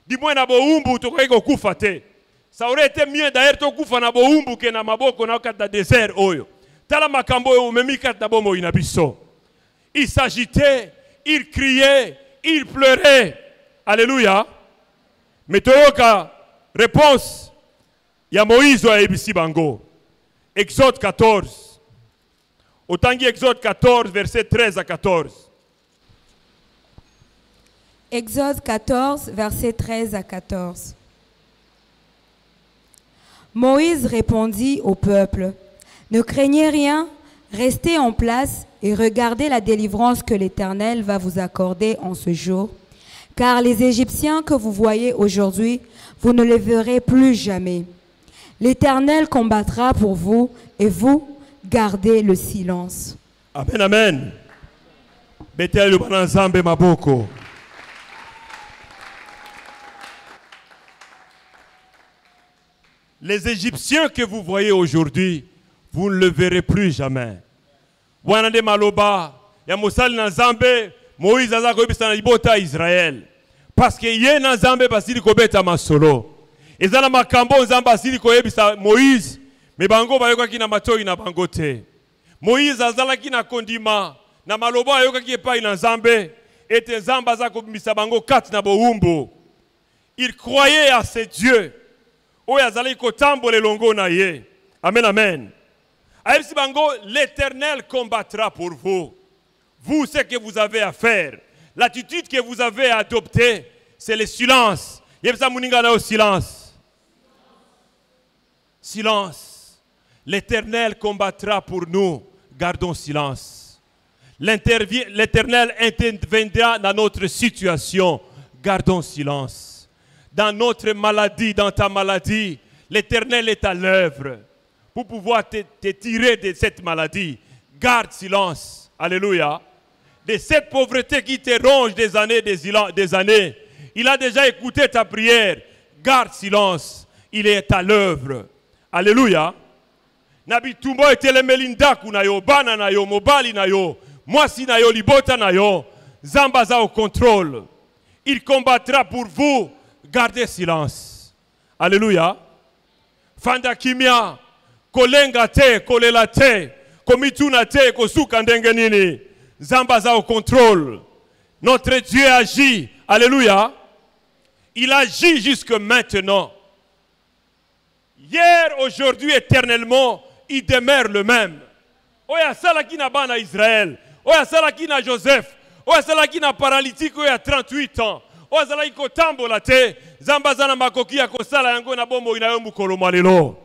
Dis-moi na boumbu tokoki kokufa te. Ça aurait été mieux d'ailleurs tokufa na boumbu ke na maboko na kata désert oyo. Tala makambo oyo memi kata bomo ina biso. Il s'agitait, il criait, il pleurait. Alléluia. Mais toyoka réponse ya Moïse wa ebisi bango. Exode 14. Autangi Exode 14, verset 13 à 14. Exode 14, verset 13 à 14. Moïse répondit au peuple, « Ne craignez rien, restez en place et regardez la délivrance que l'Éternel va vous accorder en ce jour. Car les Égyptiens que vous voyez aujourd'hui, vous ne les verrez plus jamais. L'Éternel combattra pour vous et vous, gardez le silence. » Amen, amen. Beteli bananzambe maboko. Les Égyptiens que vous voyez aujourd'hui, vous ne le verrez plus jamais. Wana de maloba ya musali na Nzambe, Moïse azako yebisa na libota Israël. Parce que ye na Nzambe basili kobeta masolo. Ezala makambo Nzambe basili koyebisa Moïse. Mais bango bayokaki na matoi na bango te. Moïse azalaki na kondima na maloba ayokaki epai na Nzambe ete Nzambe azako bimisa bango kati na boumbu. Il croyait à ce Dieu. Oyo azalaki kotambola elongo na ye. Amen, amen. Ayebisi bango, l'Éternel combattra pour vous. Vous, ce que vous avez à faire, l'attitude que vous avez à adopter, c'est le silence. Yebisa muninga na o silence. Silence. L'Éternel combattra pour nous. Gardons silence. L'Éternel interviendra dans notre situation. Gardons silence. Dans notre maladie, dans ta maladie, l'Éternel est à l'œuvre. Pour pouvoir te tirer de cette maladie, garde silence. Alléluia. De cette pauvreté qui te ronge des années, il a déjà écouté ta prière. Garde silence. Il est à l'œuvre. Alléluia. Nabitumbo etelemeli ndaku na yo, bana na yo, mobali na yo, mwasi na yo, libota na yo, Zambaza au contrôle. Il combattra pour vous. Gardez silence. Alléluia. Fanda kimia, kolenga te, kolela te, komituna te, kosuka ndenge nini. Zambaza au contrôle. Notre Dieu agit. Alléluia. Il agit jusque maintenant. Hier, aujourd'hui, éternellement, il demeure le même. Oya salaki na bana Israël. Oya salaki na Joseph. Oya salaki na paralytique oya 38 ans. Oya salaki kotambola te. Zambaza na makoki ya kosala yango na bomo inayo mukolo malelo.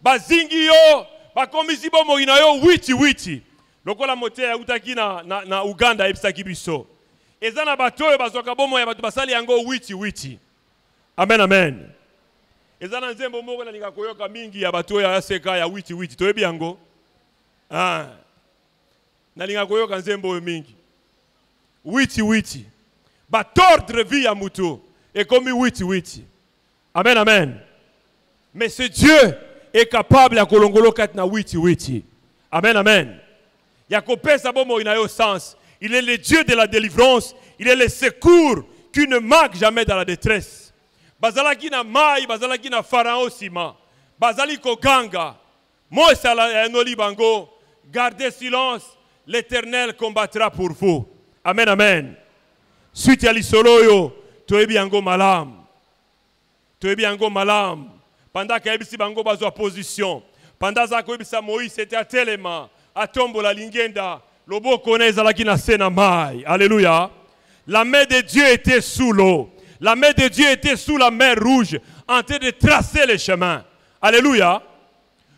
Bazingi yo, bakomisi bomo inayo witi. Lokola mote ya utaki na Uganda ebisaki biso. Ezana batoyo bazoka bomo ya batu basali yango witi. Amen, amen. Ezana nzembo moko na linga koyoka mingi ya batoyo ya seka ya witi. Toyebi yango. Na linga koyoka nzembo mingi. Witi. Batordre vie ya mutu. Et comme witi. Amen, amen. Mais ce Dieu est capable ya kolongolo kat na witi. Amen, amen. Ya kopesa bomo inayo sens. Il est le Dieu de la délivrance. Il est le secours qui ne manque jamais dans la détresse. Bazalaki na mai, bazalaki na Pharaon sima. Bazali ko ganga. Mose Anoli Bango, gardez silence, l'Éternel combattra pour vous. Amen, amen. Suite à l'isoloyo, tu es bien malam. Tu es bien malam. Pendant qu'il bango bazwa position, pendant que Moïse était à Téléma, à Tombo la Lingenda, Lobo connaît Zalaki na Senamai. Alléluia. La main de Dieu était sous l'eau. La main de Dieu était sous la mer rouge, en train de tracer les chemins. Alléluia.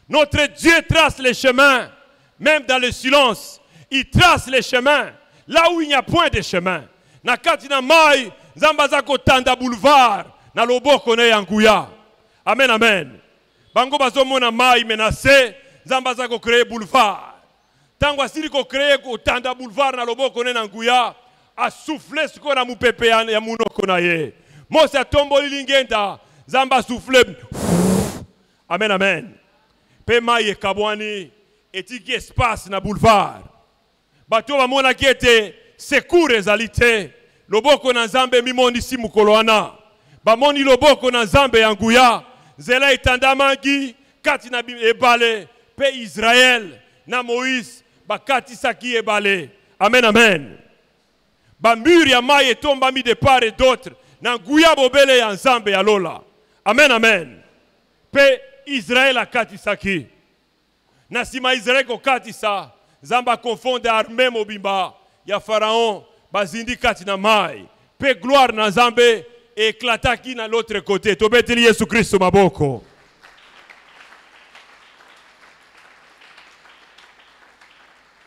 Notre Dieu trace les chemins, même dans le silence. Il trace les chemins, là où il n'y a point de chemin. Na katina mai, zambazako tanda boulevard, na lobo kone yanguya. Amen, amen. Bango bazo mona mai menacé, zambazako créer boulevard. Tango asili ko créer ko tanda boulevard na lobo kone yanguya, a souffler ce qu'on a moupepe ya munoko na ye. Mose tombo lingenda, zamba souffler. Amen, amen. Pe mai kabwani, etiki espace na boulevard. Bato ba mona ki ete secours ezalité. Loboko na Nzambe mimondi si mukolo wana. Ba moni loboko na Nzambe yanguya. Zela itandamangi kati na ebale pe Israël na Moïse ba kati saki ebale. Amen, amen. Ba mur ya mai etomba mi de part et d'autre. Na nguya bobele ya Nzambe ya lola. Amen, amen. Pe Israël a kati saki. Na sima Israël ko kati sa. Zamba confonde armée mobimba. Ya Pharaon. Bazindi kati na mai. Pe gloire na Nzambe. Éclata qui na l'autre côté. Tobeteli Yesu Christo maboko.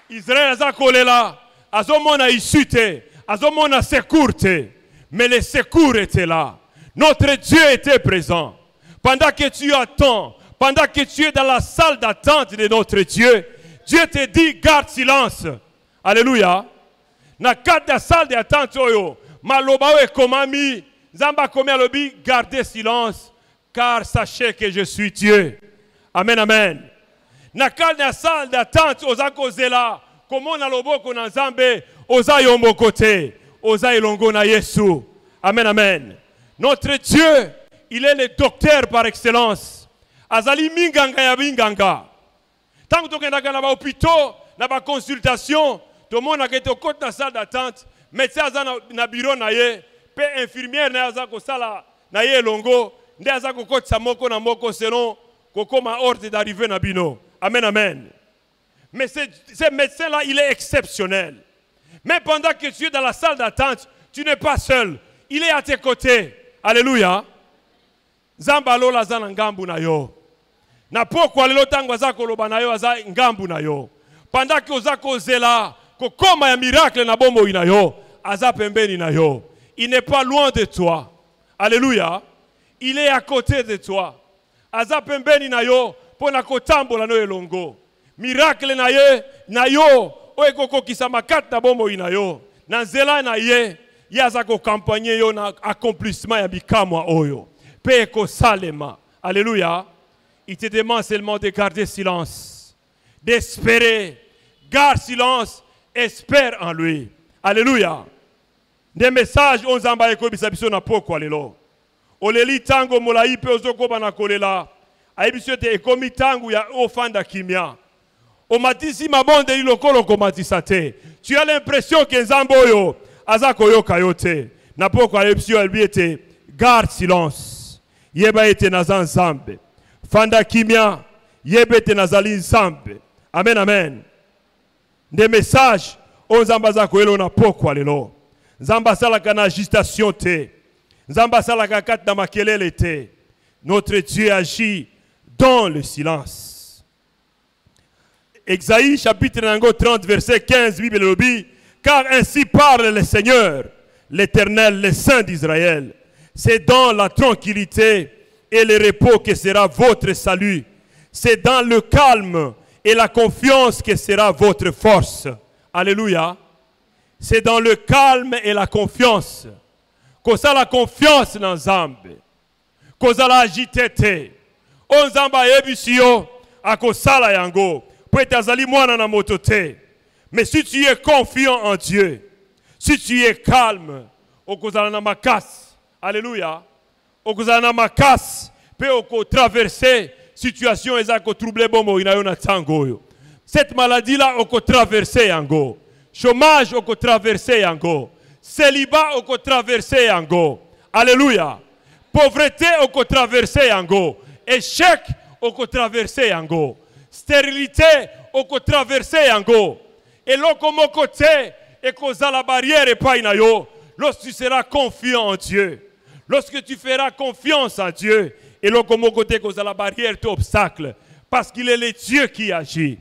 Israël aza kolela. Azomona isute. Azomona secourte. Mais le secours était là. Notre Dieu était présent. Pendant que tu attends, pendant que tu es dans la salle d'attente de notre Dieu, Dieu te dit, garde silence. Alléluia. Na cadre de la salle d'attente, maloba e komami, zamba komi alobi, gardez silence, car sachez que je suis Dieu. Amen, amen. Na cadre de la salle d'attente, ozako zela, komo na loboko na Nzambe, oza yombo kote, oza ilongo na Yesu. Amen, amen. Notre Dieu, il est le docteur par excellence. Azali minganga ya binganga. Tant que tu es dans les hôpitaux, dans la consultation, tout le monde a été au côté de la salle d'attente, médecin dans le bureau, pe infirmière na ko sala na ye longo, nde azako côté samoko na moko selon kokoma ordre d'arriver na bino. Amen, amen. Mais ce médecin-là, il est exceptionnel. Mais pendant que tu es dans la salle d'attente, tu n'es pas seul. Il est à tes côtés. Alléluia. Zambalo la zana ngambu na yo. Na pokwa lelo tango azako loba na yo aza ngambu na yo. Pendant que ozako zela, kokoma ya miracle na bombo ina yo, aza pembeni na yo. Il n'est pas loin de toi. Alléluia. Il est à côté de toi. Aza pembeni na yo, pona kotambola no elongo. Miracle na ye, na yo, oekoko kisamakat na bombo ina yo. Na zela na ye, yazako campagne yo na accomplissement ya bikamwa oyo. Peko salema. Alléluia. Il te demande seulement de garder silence, d'espérer. Garde silence, espère en lui. Alléluia. Des messages, on zamba eko bisabiso na poko alelo. Oleli tango molai pe ozoko bana kolela. Aibiso te ekomi tango ya ofanda kimia. Omatisi mabonde ilokolo komatisate. Tu as l'impression que Nzamboyo azako yo kayote. Na poko aibisio elbiete. Garde silence. Yeba ete nazan Nzambe. Fanda kimia. Yeba ete nazali Nzambe. Amen, amen. Des messages, on zamba zako elo na poko alelo. Nzamba salaka na agitation te. Nzamba salaka kat na makelele te. Notre Dieu agit dans le silence. Exaïe chapitre 30 verset 15 Bible lobby, car ainsi parle le Seigneur, l'Éternel, le Saint d'Israël. C'est dans la tranquillité et le repos que sera votre salut. C'est dans le calme et la confiance que sera votre force. Alléluia. C'est dans le calme et la confiance. Kosa la confiance dans Nzambe. Kosa la agitete. On Nzamba ebisio akosala yango. Peut-être mwana na motote. Mais si tu es confiant en Dieu, si tu es calme, okozala na makas. Alléluia. Okozala na makas. Peut oko traverser situation eza ko troubler bomoi na yo na tango yo. Cette maladie là oko traverser yango. Chômage oko traverser yango. Célibat oko traverser yango. Alléluia. Pauvreté oko traverser yango. Échec oko traverser yango. Stérilité oko traverser yango. Et l'oko te et causa la barrière et pas yo. Lorsque tu seras confiant en Dieu. Lorsque tu feras confiance à Dieu. Et l'oko te causa la barrière tout obstacle. Parce qu'il est le Dieu qui agit.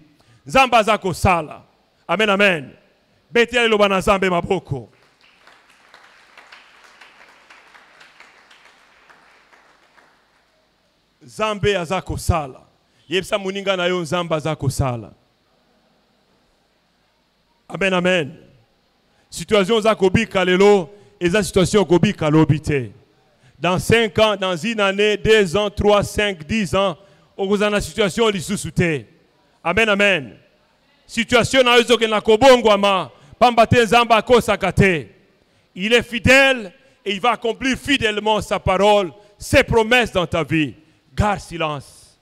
Zamba zako sala. Amen, amen. Betia lo bana zambe maboko. Zambe azako sala. Yebsa muninga na yo zamba zako sala. Amen, amen. Situation zako bika lelo. Eza situation ko bika lobite. Dans 5 ans, dans une année, 2 ans, 3, 5, 10 ans, on a une situation qui sous-souté. Amen, amen. Situation na yo ke na kobongwama. Pambate zamba kosakate. Il est fidèle et il va accomplir fidèlement sa parole, ses promesses dans ta vie. Garde silence.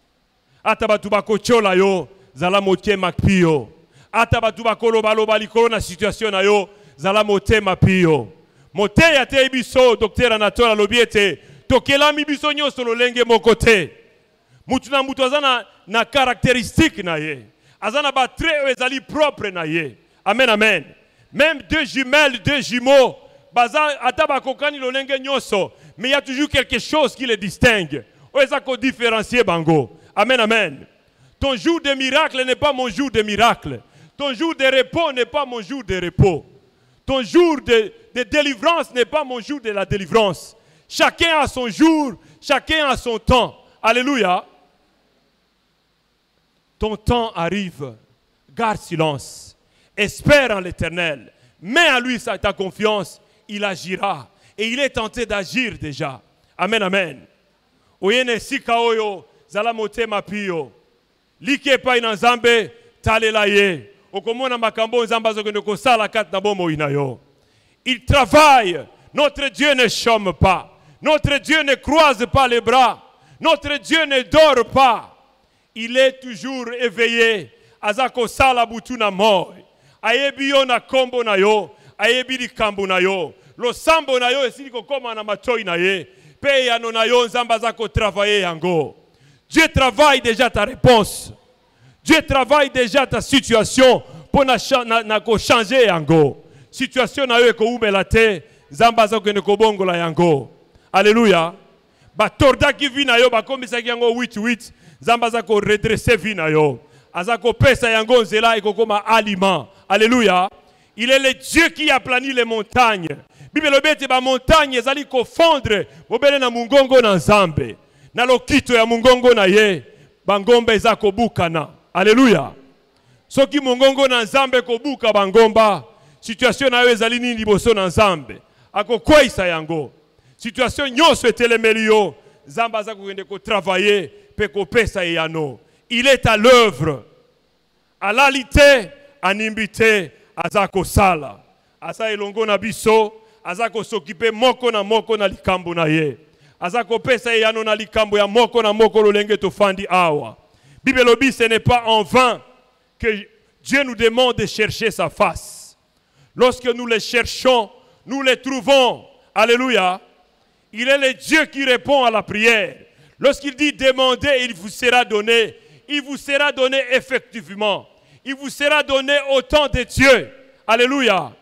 Atabatu bako chola yo, zala motie makpio. Atabatu bako loba likolo na situation na yo, zala motie mapio. Mote ya te ibiso, docteur Anatole lobiete, tokela mi biso nyoso lolenge mokote. Mutu na mutu azana na caractéristique na ye. Azana ba trait ezali propre na ye. Amen, amen. Même 2 jumelles, 2 jumeaux, baza atabako kani lolenge nyoso, mais il y a toujours quelque chose qui les distingue. Oezako différencier bango. Amen, amen. Ton jour de miracle n'est pas mon jour de miracle. Ton jour de repos n'est pas mon jour de repos. Ton jour de délivrance n'est pas mon jour de la délivrance. Chacun a son jour, chacun a son temps. Alléluia. Ton temps arrive. Garde silence. Espère en l'Éternel. Mets à lui ta confiance. Il agira. Et il est tenté d'agir déjà. Amen, amen. Oyene sika oyo zala motema pio. Like pa ina nzambe talela ye. Okomona makambo nzamba zokende ko sala kat na bomo inayo. Il travaille. Notre Dieu ne chôme pas. Notre Dieu ne croise pas les bras. Notre Dieu ne dort pas. Il est toujours éveillé. Azako sala butu na moi. Ayebi yo na kombo na yo. Ayebi di kambo na yo. Lo sambo na yo esili kokoma na matoi na ye. Pe ya no na yo nzamba zako travailler yango. Dieu travaille déjà ta réponse. Dieu travaille déjà ta situation pour na changer yango. Situation na yo eko umela te, nzamba zako ne kobongola yango. Alléluia. Ba torda ki vi na yo ba komisa yango 8-8, nzamba zako redresser vi na yo. Azako pesa yango nzela eko koma aliment. Alléluia. Il est le Dieu qui a plani les montagnes. Bible lobete ba montagne ezali ko fondre bobele na mungongo na nzambe. Na lokito ya mungongo na ye, bangomba ezako bukana. Alléluia. Soki mungongo na nzambe ko buka bangomba, situation na yo ezali nini liboso na nzambe. Ako kwaisa yango. Situation nyonso etelemeli yo, nzamba azako kende ko travailler pe ko pesa yano. Il est à l'œuvre. À l'alité, à nimbité, azako sala. Asa elongo na biso, azako s'occuper moko na likambo na ye. Azako pesa yano na likambo ya moko na moko lolenge to fandi awa. Bible lobi, ce n'est pas en vain que Dieu nous demande de chercher sa face. Lorsque nous le cherchons, nous le trouvons. Alléluia. Il est le Dieu qui répond à la prière. Lorsqu'il dit demandez, il vous sera donné. Il vous sera donné effectivement. Il vous sera donné au temps de Dieu. Alléluia.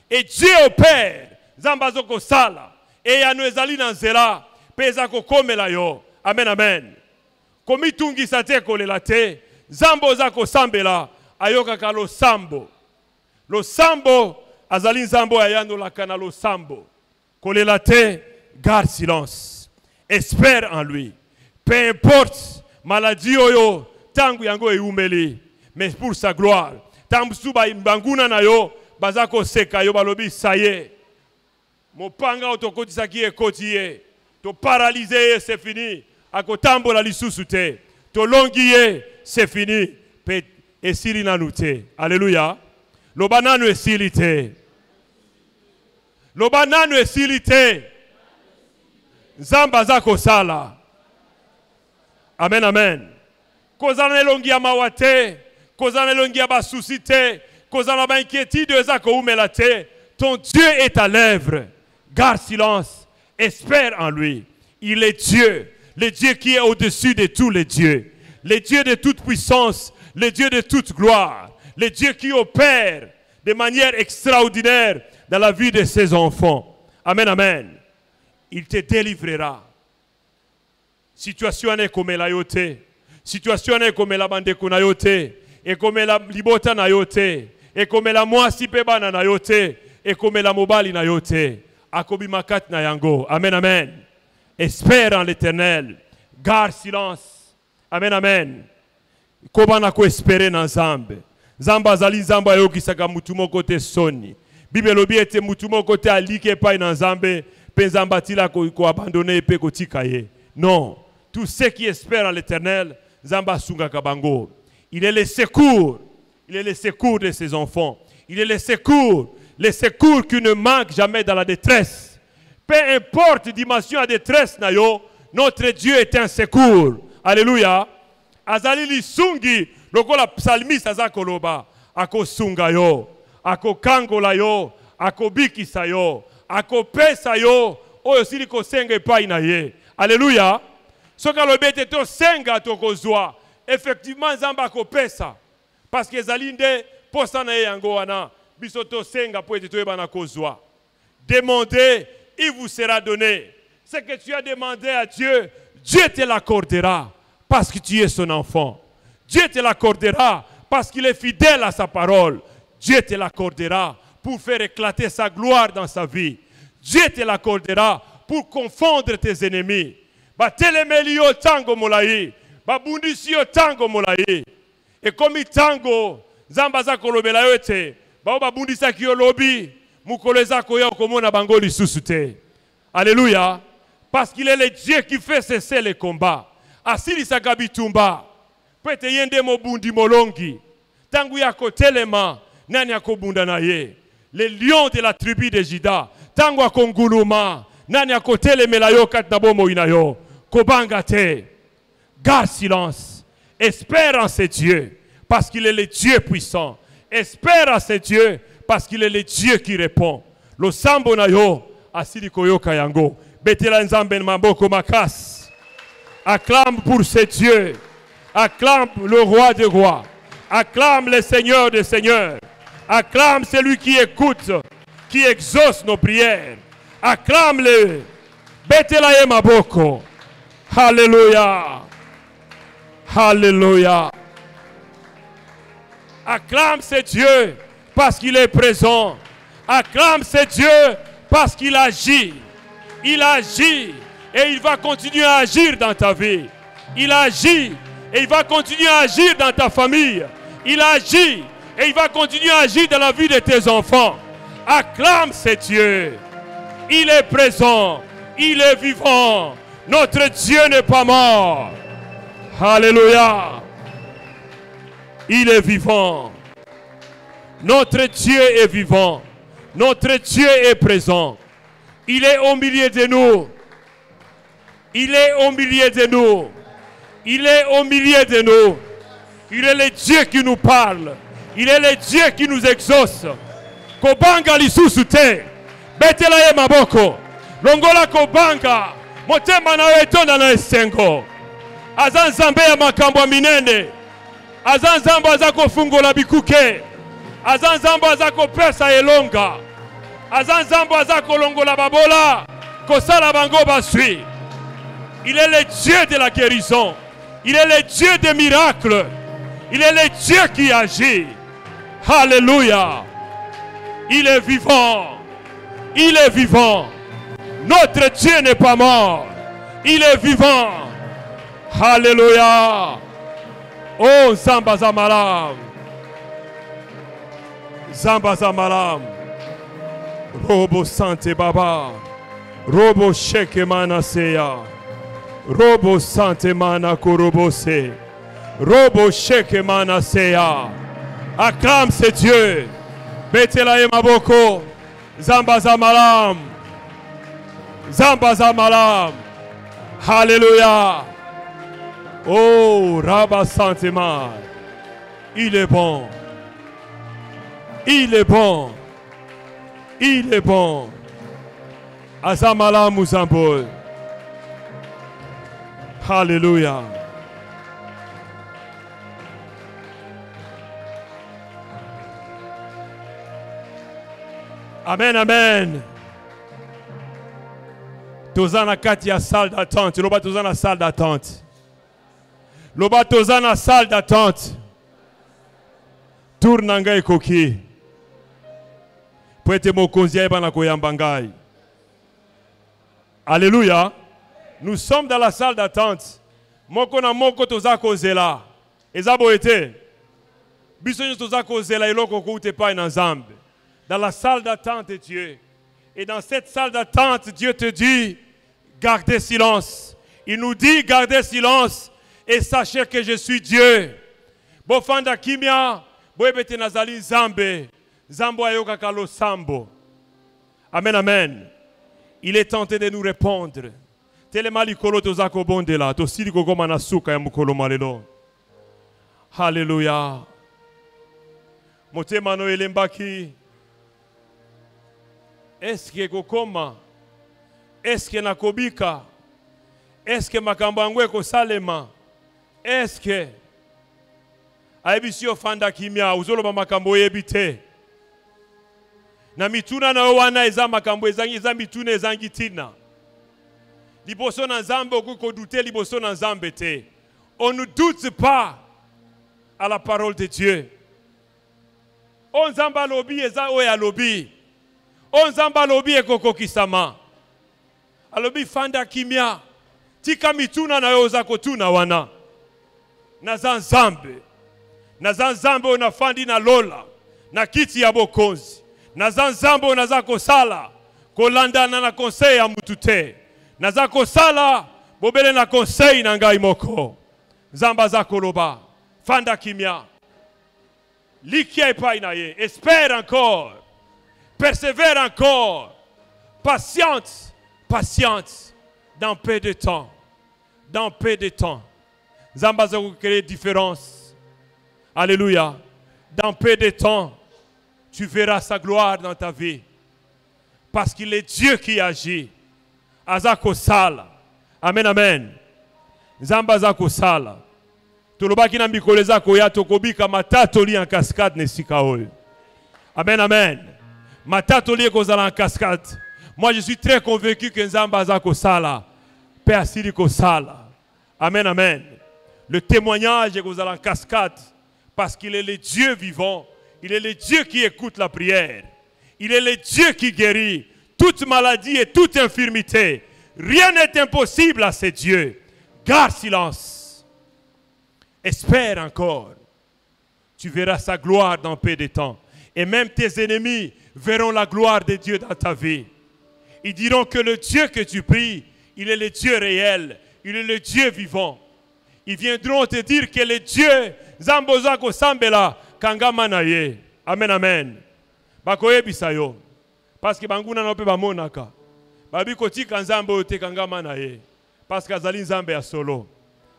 Et Dieu opère. Zambazoko sala. Et ya noezali nanzela. Pezako komela yo. Amen, amen. Komitungi sate kolela te. Zambo zako sambela. Ayoka ka lo sambo. Lo sambo. Azali zambo ayano lakana lo sambo. Kolela te. Garde silence. Espère en lui. Peu importe maladie oyo. Tangu yango eumeli. Mais pour sa gloire. Tangu suba imbanguna na yo. Bazako seka yo balobi saye. Mopanga otokoti saki ekotiye. To paralyser, c'est fini. Akotambo la lisusu te. To longiye, c'est fini. Pe esiri nanute. Alléluia. Lobananu esili te. Lobananu esili te. Zamba zako sala. Amen, amen. kozana elongi ya mawa te, kozana elongi ya basusi te, kozana ba inquiétude eza koumela te. Ton Dieu est à l'œuvre. Garde silence. Espère en lui. Il est Dieu. Le Dieu qui est au-dessus de tous les dieux. Le Dieu de toute puissance. Le Dieu de toute gloire. Le Dieu qui opère de manière extraordinaire dans la vie de ses enfants. Amen, amen. Il te délivrera. Situation est comme la yote. Situation est comme la bande na yote. Et comme la libota na yote. Et comme la moisi pebana na yote. Et comme la mobali na yote. Akobi makat na yango. Amen, amen. Espère en l'Éternel. Garde silence. Amen, amen. Kobana ko espérer na Nzambe. Nzamba azali Nzamba yo kisaka mutu moko te soni. Bible lobi ete mutu moko te alike pa na Nzambe pe Nzamba tila ko abandonner pe ko tika ye. Non. Tous ceux qui espèrent en l'Éternel, Nzamba sunga kabango. Il est le secours. Il est le secours de ses enfants. Il est le secours qui ne manque jamais dans la détresse. Peu importe dimension à détresse na yo, notre Dieu est un secours. Alléluia. Azali li sungi, lokola psalmiste azakoloba, ako sunga yo, ako kangola yo, ako bikisa yo, ako pesa yo, oyo sili ko senga epai na ye. Alléluia. Soka lobete to senga to kozwa. Effectivement Nzamba ako pesa. Parce que zalinde posa na ye yango wana, biso to senga po ete to ebana kozwa. Demandez, il vous sera donné. Ce que tu as demandé à Dieu, Dieu te l'accordera. Parce que tu es son enfant. Dieu te l'accordera parce qu'il est fidèle à sa parole. Dieu te l'accordera pour faire éclater sa gloire dans sa vie. Dieu te l'accordera pour confondre tes ennemis. Ba telemeli yo tango molai, ba bundisi yo tango molai. Et comme tango, Nzamba za kolobela yo te, ba bundisa ki yo lobi, mukolo za ko yo komona bango lisusu te. Alléluia. Parce qu'il est le Dieu qui fait cesser les combats. Asili sakabitumba pete yende mobundi molongi tangu yako telema nani akobunda na ye le lion de la tribu de Juda tangu akonguluma nani akotelemela yo kat na bomo inayo kobanga te. Garde silence. Espère en ce Dieu parce qu'il est le Dieu puissant. Espère en ce Dieu parce qu'il est le Dieu qui répond. Lo sambo na yo asili koyoka yango betela Nzambe maboko makasi. Acclame pour ce Dieu. Acclame le roi des rois. Acclame le Seigneur des seigneurs. Acclame celui qui écoute, qui exauce nos prières. Acclame-le. Betelaye maboko. Alléluia. Alléluia. Acclame ce Dieu parce qu'il est présent. Acclame ce Dieu parce qu'il agit. Il agit. Et il va continuer à agir dans ta vie. Il agit et il va continuer à agir dans ta famille. Il agit et il va continuer à agir dans la vie de tes enfants. Acclame ce Dieu. Il est présent. Il est vivant. Notre Dieu n'est pas mort. Alléluia. Il est vivant. Notre Dieu est vivant. Notre Dieu est présent. Il est au milieu de nous. Il est au milieu de nous. Il est au milieu de nous. Il est le Dieu qui nous parle. Il est le Dieu qui nous exauce. Kobanga lisusu te. Betela ye maboko. Longola kobanga. Motema na etonda na esengo. Azan Nzambe ya makambo minene. Azan Nzambe azako fungola bikuke. Azan Nzambe azako pesa elonga. Azan Nzambe azako longola babola. Kosala bango basui. Il est le Dieu de la guérison. Il est le Dieu des miracles. Il est le Dieu qui agit. Alléluia. Il est vivant. Il est vivant. Notre Dieu n'est pas mort. Il est vivant. Alléluia. Oh, Zamba Zamalam. Zamba Zamalam. Robo Sante Baba. Robo Sheke Manaseya. Robo Sante Mana Korobose. Robo Sheke Manaseya. Acclame ce Dieu. Betela Maboko. Zamba Zamalam. Zamba Zamalam. Alléluia. Oh, Rabba Santema. Il est bon. Il est bon. Il est bon. Azamala Muzambol. Alléluia. Amen, amen. Tozana Katia salle d'attente. Loba Tozana salle d'attente. Loba Tozana salle d'attente. Tournanga et koki. Prête mon konzia et bana koyambangai. Alléluia. Nous sommes dans la salle d'attente. Moko na moko toza kozela. Ezabo ete. Bisonyo toza kozela eloko koute pa na Nzambe. Dans la salle d'attente de Dieu. Et dans cette salle d'attente, Dieu te dit, gardez silence. Il nous dit, gardez silence et sachez que je suis Dieu. Bofanda kimia, boebete nazali Nzambe. Zambo ayoka kalo sambo. Amen, amen. Il est tenté de nous répondre. Telema likolo tozako bondela, tosili kokoma na suka ya mukolo malelo. Hallelujah. Motema no elembaki. Est-ce que kokoma? Est-ce que nakobika? Est-ce que makambo yangu eko salema? Est-ce que aibisio fanda kimia uzoloba makambo yebite? Na mituna na wana eza makambo ezangi eza mituna ezangi tina. Liboso na Nzambe okuko douter liboso na Nzambe te. On ne doute pas à la parole de Dieu. On Nzamba lobi eza oya lobi. On Nzamba lobi ekoko kisama. Alobi fanda kimia. Tika mituna na yoza kotuna wana. Na Nzambe. Na Nzambe onafandi na lola. Na kiti ya bokonzi. Na Nzambe onaza kosala. Kolandana na conseil ya mutute. Naza kosala. Bobele na conseil na ngai moko. Nzamba za koloba. Fanda kimia. Likia epai na ye. Espère encore. Persévère encore. Patiente. Patiente. Dans peu de temps. Dans peu de temps. Nzamba za créer différence. Alléluia. Dans peu de temps, tu verras sa gloire dans ta vie. Parce qu'il est Dieu qui agit. Azako sala. Amen, amen. Nzamba zako sala. Tolobaki na mikolo zako ya tokobika matatu li en cascade nesika oyo. Amen, amen. Matatu li ekozala en cascade. Moi je suis très convaincu que Nzamba zako sala. Père asili ko sala. Amen, amen. Le témoignage ekozala en cascade. Parce qu'il est le Dieu vivant. Il est le Dieu qui écoute la prière. Il est le Dieu qui guérit toute maladie et toute infirmité. Rien n'est impossible à ce Dieu. Garde silence. Espère encore. Tu verras sa gloire dans peu de temps. Et même tes ennemis verront la gloire de Dieu dans ta vie. Ils diront que le Dieu que tu pries, il est le Dieu réel. Il est le Dieu vivant. Ils viendront te dire que le Dieu Zambozako Sambela Kangama Naye. Amen, amen. Bakoye bisayo. Parce que banguna na pe ba monaka. Babi koti kanzambo te Kangama Naye. Parce que azali Nzambe ya solo.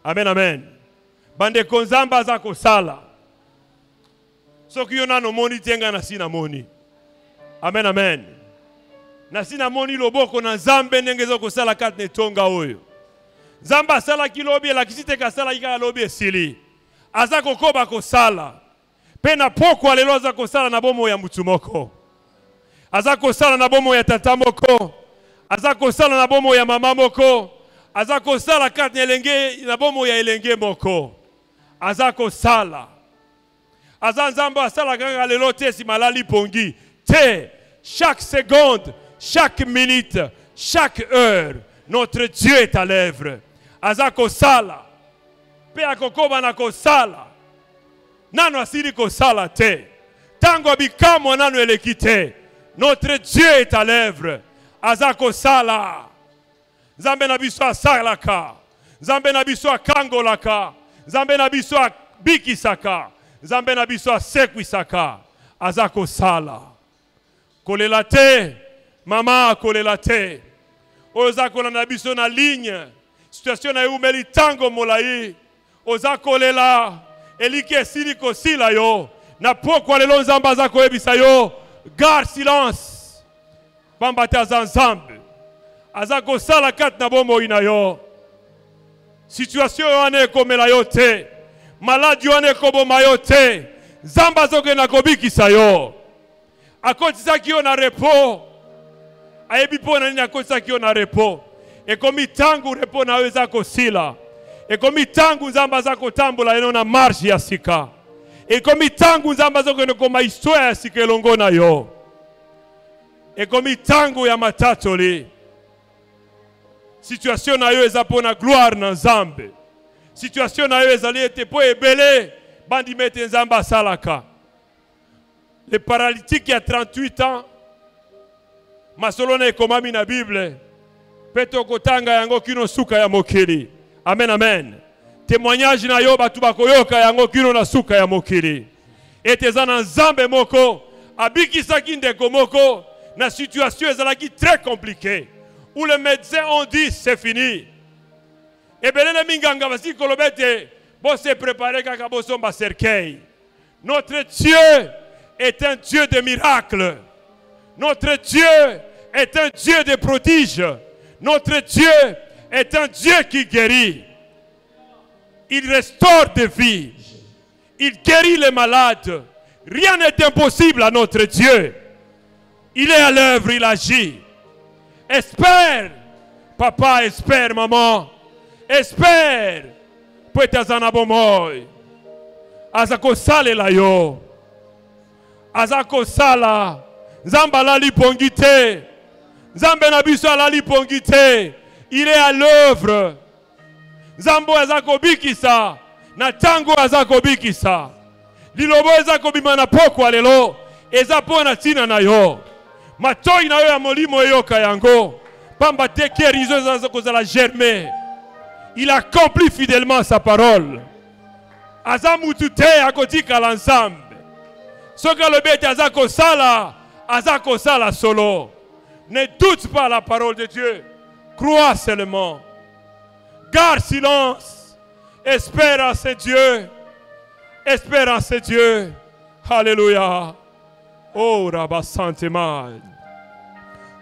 Amen, amen. Bande konzamba zako sala. Soki yona no moni tenga na sina moni. Amen, amen. Na sina moni loboko na Nzambe ndengezo ko sala kat ne tonga oyo. Nzamba sala kilobi la kisite ka sala ika lobi esili. Azako koba ko sala. Pena poko alelo azako sala na bomo ya mutumoko. Azako sala na bomo ya tatamoko. Azako sala na bomo ya mama moko. Azako sala kat elenge na bomo ya elenge moko. Azako sala. Azanzamba sala kanga lelo te si malali pongi. Te chaque seconde, chaque minute, chaque heure, notre Dieu est à l'œuvre. Azako sala. Pe akokoba na kosala. Nano asili kosala te. Tango bikamo nano elekite. Notre Dieu est à l'œuvre. Azako sala. Nzambe na biso asalaka. Nzambe na biso akangolaka. Nzambe na biso bikisaka. Nzambe na biso asekwisaka. Azako sala. Kolela te. Mama kolela te. Ozako na biso na ligne. Situation na umeli tango molai. oza kolela eliki esili kosila yo na pokwa lelo nzambe aza koyebisa yo garde silence pamba te aza nzambe aza kosala kati na bomoi na yo situation wana ekomela yo te maladi wana ekoboma yo te nzambe azokende kobikisa yo akotisaki yo na repos ayebi mpo na nini akotisaki yo na repos ekomi ntango repos na yo eza kosila ekomi ntango nzambe aza kotambola eno na marche ya sika ekomi ntango nzambe azokende koma histoire ya sika elongo na yo ekomi ntango ya matatoli situation na yo eza mpo na gloire na nzambe situation na yo ezali ete mpo ebele bandima ete nzambe asalaka le paralytique ya 38 ans masolo na ekomami na Bible mpe tokotanga yango kino suka ya mokili amen amen témoignage na yo batu bakoyoka yango kino na suka ya mokili ete eza na nzambe moko abikisaki ndeko moko na situation ezalaki très compliquée où les médecins ont dit c'est fini ebelele minganga basi kolobete bo se préparer kaka bosomba cercueil. Notre Dieu est un Dieu de miracles. Notre Dieu est un Dieu de prodiges. Notre Dieu est un Dieu qui guérit. Il restaure des vies. Il guérit les malades. Rien n'est impossible à notre Dieu. Il est à l'œuvre, il agit. Espère, papa, espère, maman. Espère. Peut-être bomoy. Azako sale la yo. Azako sala. Nzamba la lipongite. Nzambe na biso la lipongite. Il est à l'œuvre. Nzambo azako bikisa. Na tango azako bikisa. Lilobo azako bimana pokwa lelo. Ezapo na tina na yo. Matoi na yo ya molimo yoka yango. Pamba te kerizo azako zala germer. Il accomplit fidèlement sa parole. Azamutute akotika l'ensemble. Soka le bete azako sala solo. Ne doute pas la parole de Dieu. Crois seulement. Garde silence. Espère en ce Dieu. Espère en ce Dieu. Alléluia. Oh, Rabba Santemal.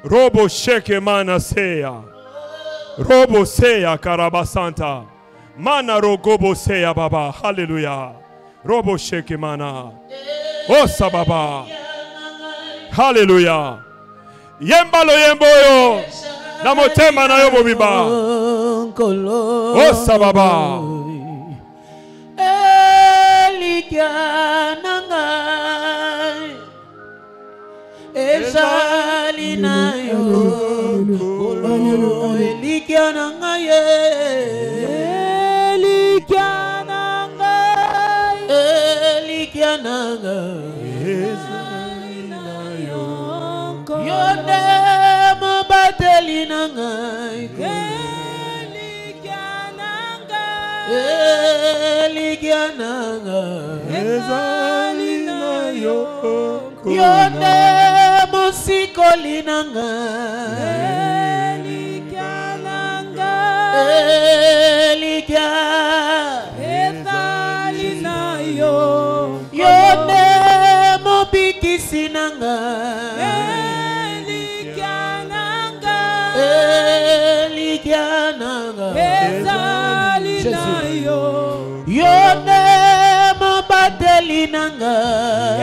Robo Sheke Manaseya. Robo Seya Karabasanta. Mana Rogobo Seya Baba. Alléluia. Robo Sheke Mana. Oh Sababa. Alléluia. Yemba lo yembo yo. Na motema na yo bobiba. Oh Sababa. Elikianangai. Ezalina yo. Elikianangai. Elikianangai. Elikianangai. Yonde mabateli nangai. Elikianangai. Yonde musikoli nangai. Elikianangai. Yonde mubikisi nangai. Yone mabateli nangai.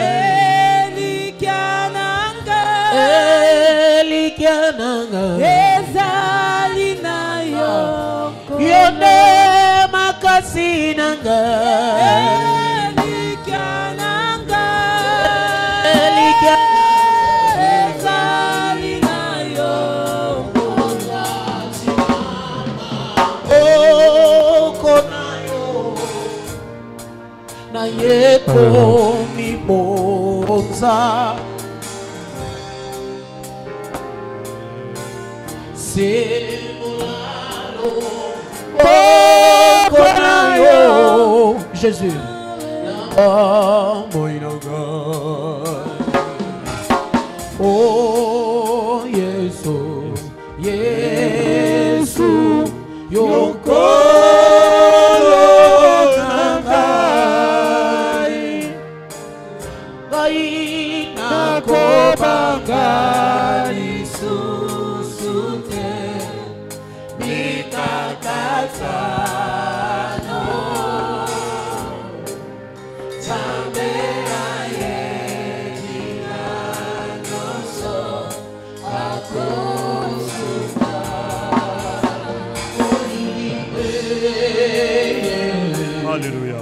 Elikianangai. Yone makasi nangai. Na yeko mi bonza Semulano Pokonayo Jésus Oh Yesu Yesu Yokolo Alléluia.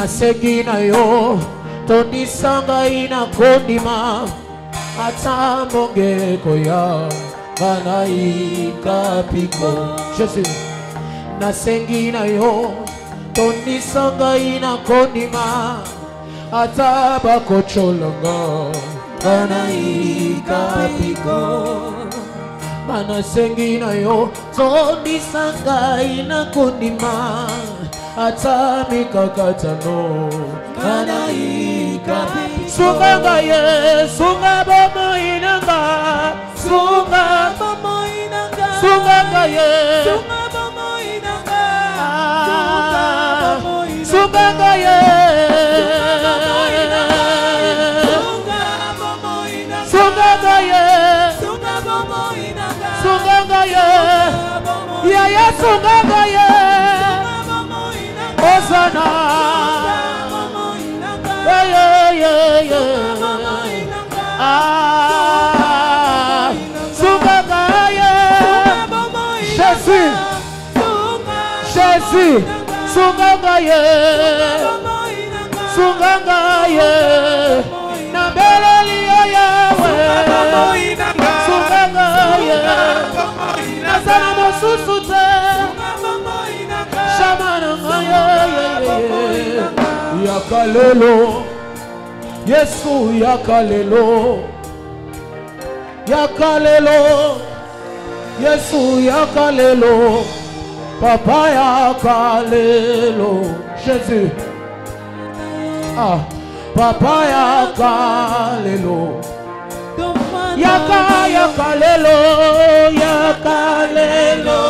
Segina yo Toni sanga ina kondima Ata monge koya Ganaika piko Jésus Na sengina yo Toni sanga ina kondima Ata bako cholonga Ganaika piko Mana sengina yo Toni sanga ina kondima Ata mikakatano Kanaika Sunganga ye Sunga bomo inanga Sunga bomo inanga Sunganga ye Sunga bomo inanga Sunganga ye Sunganga ye Sunganga ye Ya ya sunganga ye Hosanna, ah, Sungagaye, Jésus, Jésus, Sungagaye, Sungagaye, Nambeleli Yahweh, Sungagaye, Nazana mosusute. Yakalelo Yesu yakalelo Yakalelo Yesu yakalelo Papa yakalelo Jésus Ah Papa yakalelo Yakalelo Yakalelo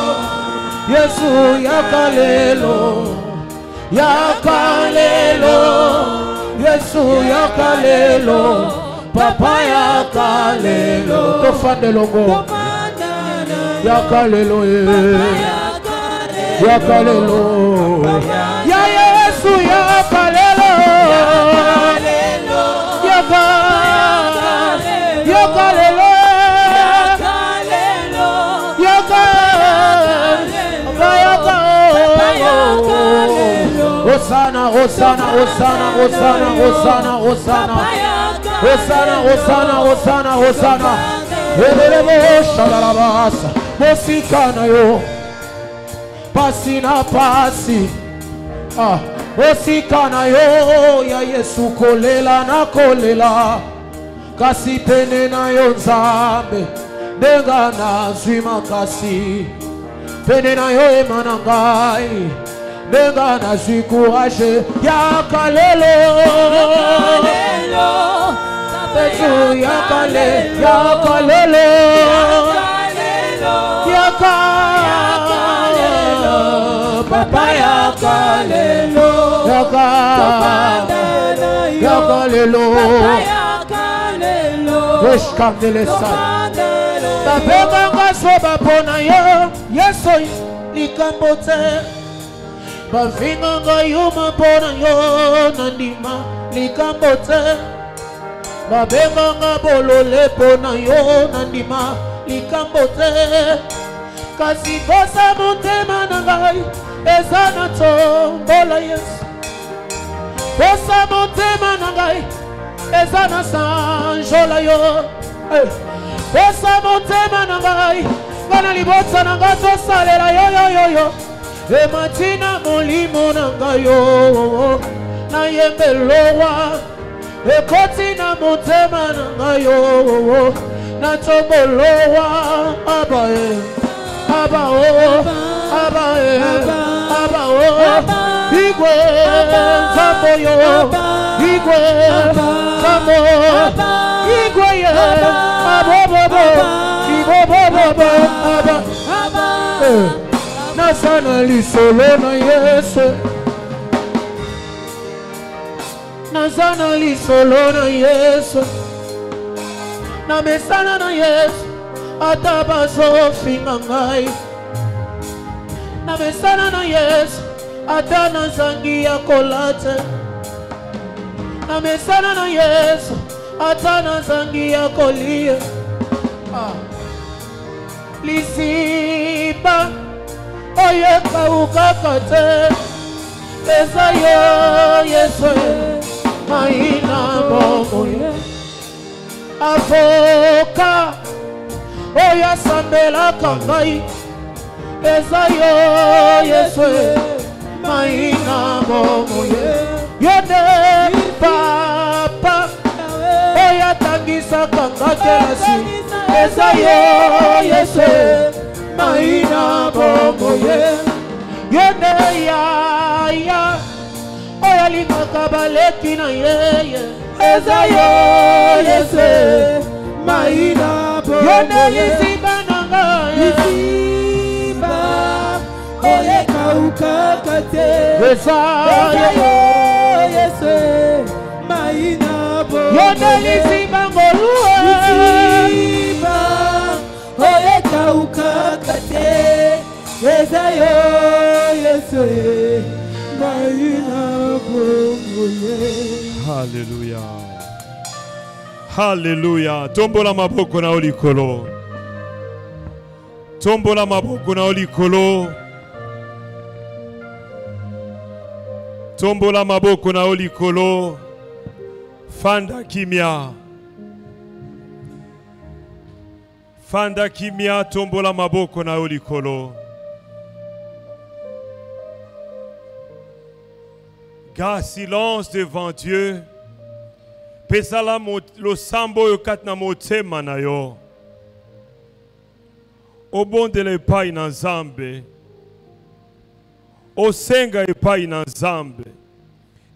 Yesu yakalelo Yakalelo Yesu yakalelo Papa yakalelo Tofande longo Yakalelo Yakalelo Ya Yesu yakalelo Yakalelo Hosanna, Hosanna, Hosanna, Hosanna, Hosanna, Hosanna, Hosanna, Hosanna, Hosanna, Hosanna. Elelebo shalalabasa, mosikana yo, pasi na pasi. Ah, mosikana yo ya Yesu kolela na kolela, kasi pene na yo Nzambe, denga na zwima kasi, pene na yo emanangai. Denga na suis courageux Yakalelo Yakalelo Yakalelo Yakalelo Papa yaka lelo yaka lelo Babenganga soba pona yo Yeso likambo te Bavinganga yuma pona yo Nandima likambo te Babenganga bolole pona yo Nandima likambo te Kasi bosa motema nangai Eza na tombola Yesu Bosa motema nangai Eza na sanjola yo Bosa motema nangai Gana libota nangai tosalela yo E matina molimo nangai yo Na yembelowa E kotina motema nangai yo Na tombolowa Abae Abao Abae Abao Igwe Zambo yo Igwe Zambo Igwe ye Abobobo Ibobobobo Aba Nasana lisolo na Yesu Nasana lisolo na Yesu Na mesana na Yesu Atabazo fingangai Na mesana na Yesu Atana zangi ya kolate Na mesana na Yesu Atana zangi ya kolie Lisiba Oye kaukakate Eza yo Yesu Maina bomo Avoka Oya sambela kangai Eza yo Yesu Maina bomo Yode papa Oya tangisa kangakelasi Eza yo Yesu Maina bomo Yode ya Oya lima kabaleki na yeye Eza yo Yesu Maina bomo Yode lisiba nanga Lisiba Oye kaukakate Eza yo Yesu Maina bomo Yode lisiba ngolua Lisiba Oye kaukakate Eza yo Yesu Maina bomo Hallelujah. Hallelujah. Tombola maboko na olikolo. Tombola maboko na olikolo. Tombola maboko na olikolo. Fanda kimia. Fanda kimia, tombola maboko na olikolo. Garde silence devant Dieu. Pesala lo sambo yo kat na motema na yo. Obondele epai na Nzambe. Osenga epai na Nzambe.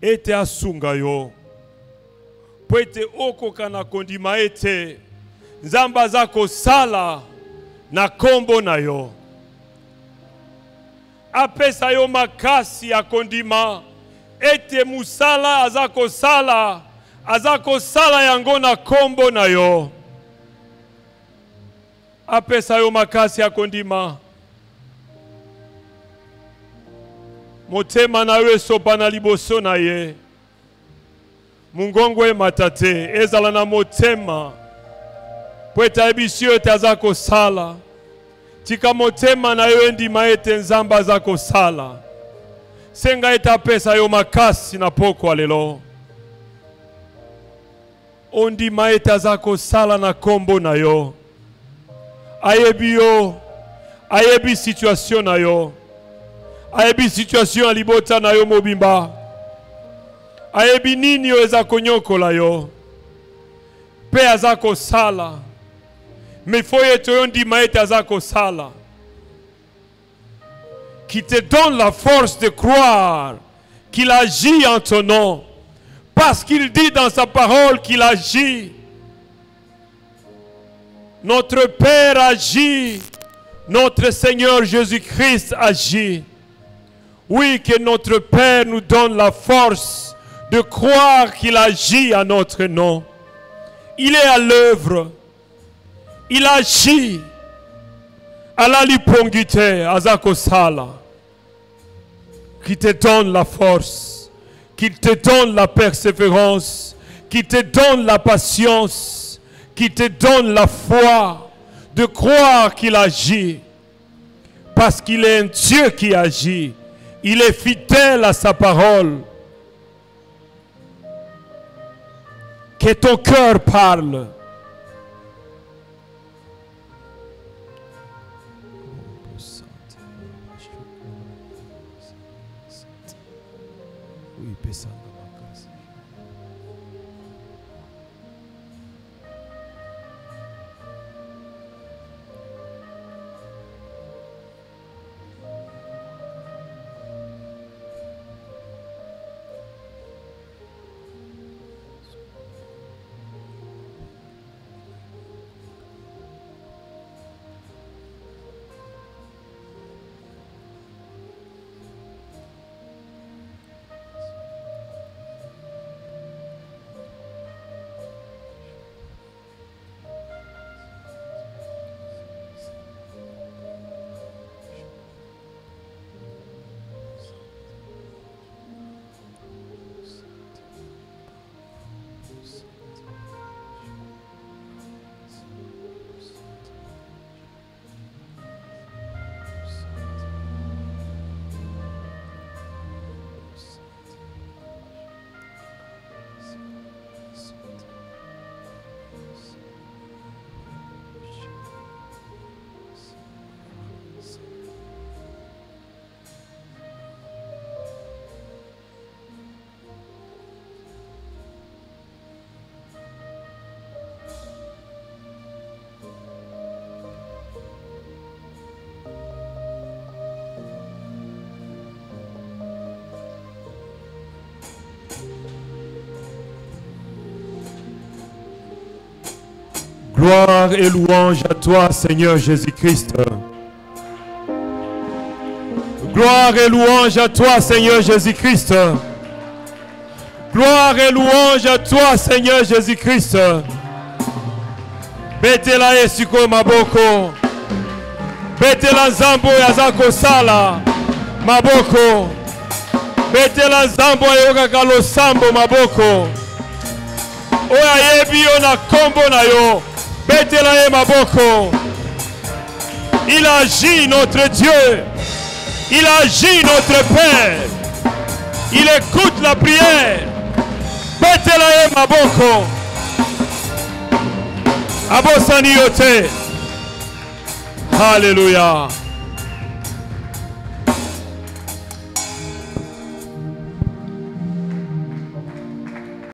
Ete asunga yo. Pwete okoka na kondima ete. Nzamba zako sala na kombo na yo. Apesa yo makasi ya kondima. Ete musala azako sala yango na kombo na yo. Apesa yo makasi ya kondima. Motema na we sopa na liboso na ye. Mungongo e matate. Ezala na motema. Pweta ebisio ete azako sala. Tika motema na yo ndima ete Nzamba azako sala. Senga eta pesa yo makasi na poko alelo. Ondi maeta zako sala na kombo na yo. Ayebi yo. Ayebi situation na yo. Ayebi situation alibota na yo mobimba. Ayebi nini yo ezako nyoko la yo. Pe azako sala. Mefoye to yondi maeta zako sala. Qui te donne la force de croire qu'il agit en ton nom. Parce qu'il dit dans sa parole qu'il agit. Notre Père agit. Notre Seigneur Jésus-Christ agit. Oui, que notre Père nous donne la force de croire qu'il agit à notre nom. Il est à l'œuvre. Il agit à la lipongite, à Zakosala. Qui te donne la force, qui te donne la persévérance, qui te donne la patience, qui te donne la foi de croire qu'il agit. Parce qu'il est un Dieu qui agit. Il est fidèle à sa parole. Que ton cœur parle. Gloire et louange à toi, Seigneur Jésus-Christ. Gloire et louange à toi, Seigneur Jésus-Christ. Gloire et louange à toi, Seigneur Jésus-Christ. Betela esiko maboko. Betela zambo ya zako sala maboko. Betela zambo ya kalo sambo maboko. Oya yebi yo na kombo na yo. Betela ye maboko. Il agit notre Dieu. Il agit notre Père. Il écoute la prière. Betela ye maboko. Abosani yote. Alléluia.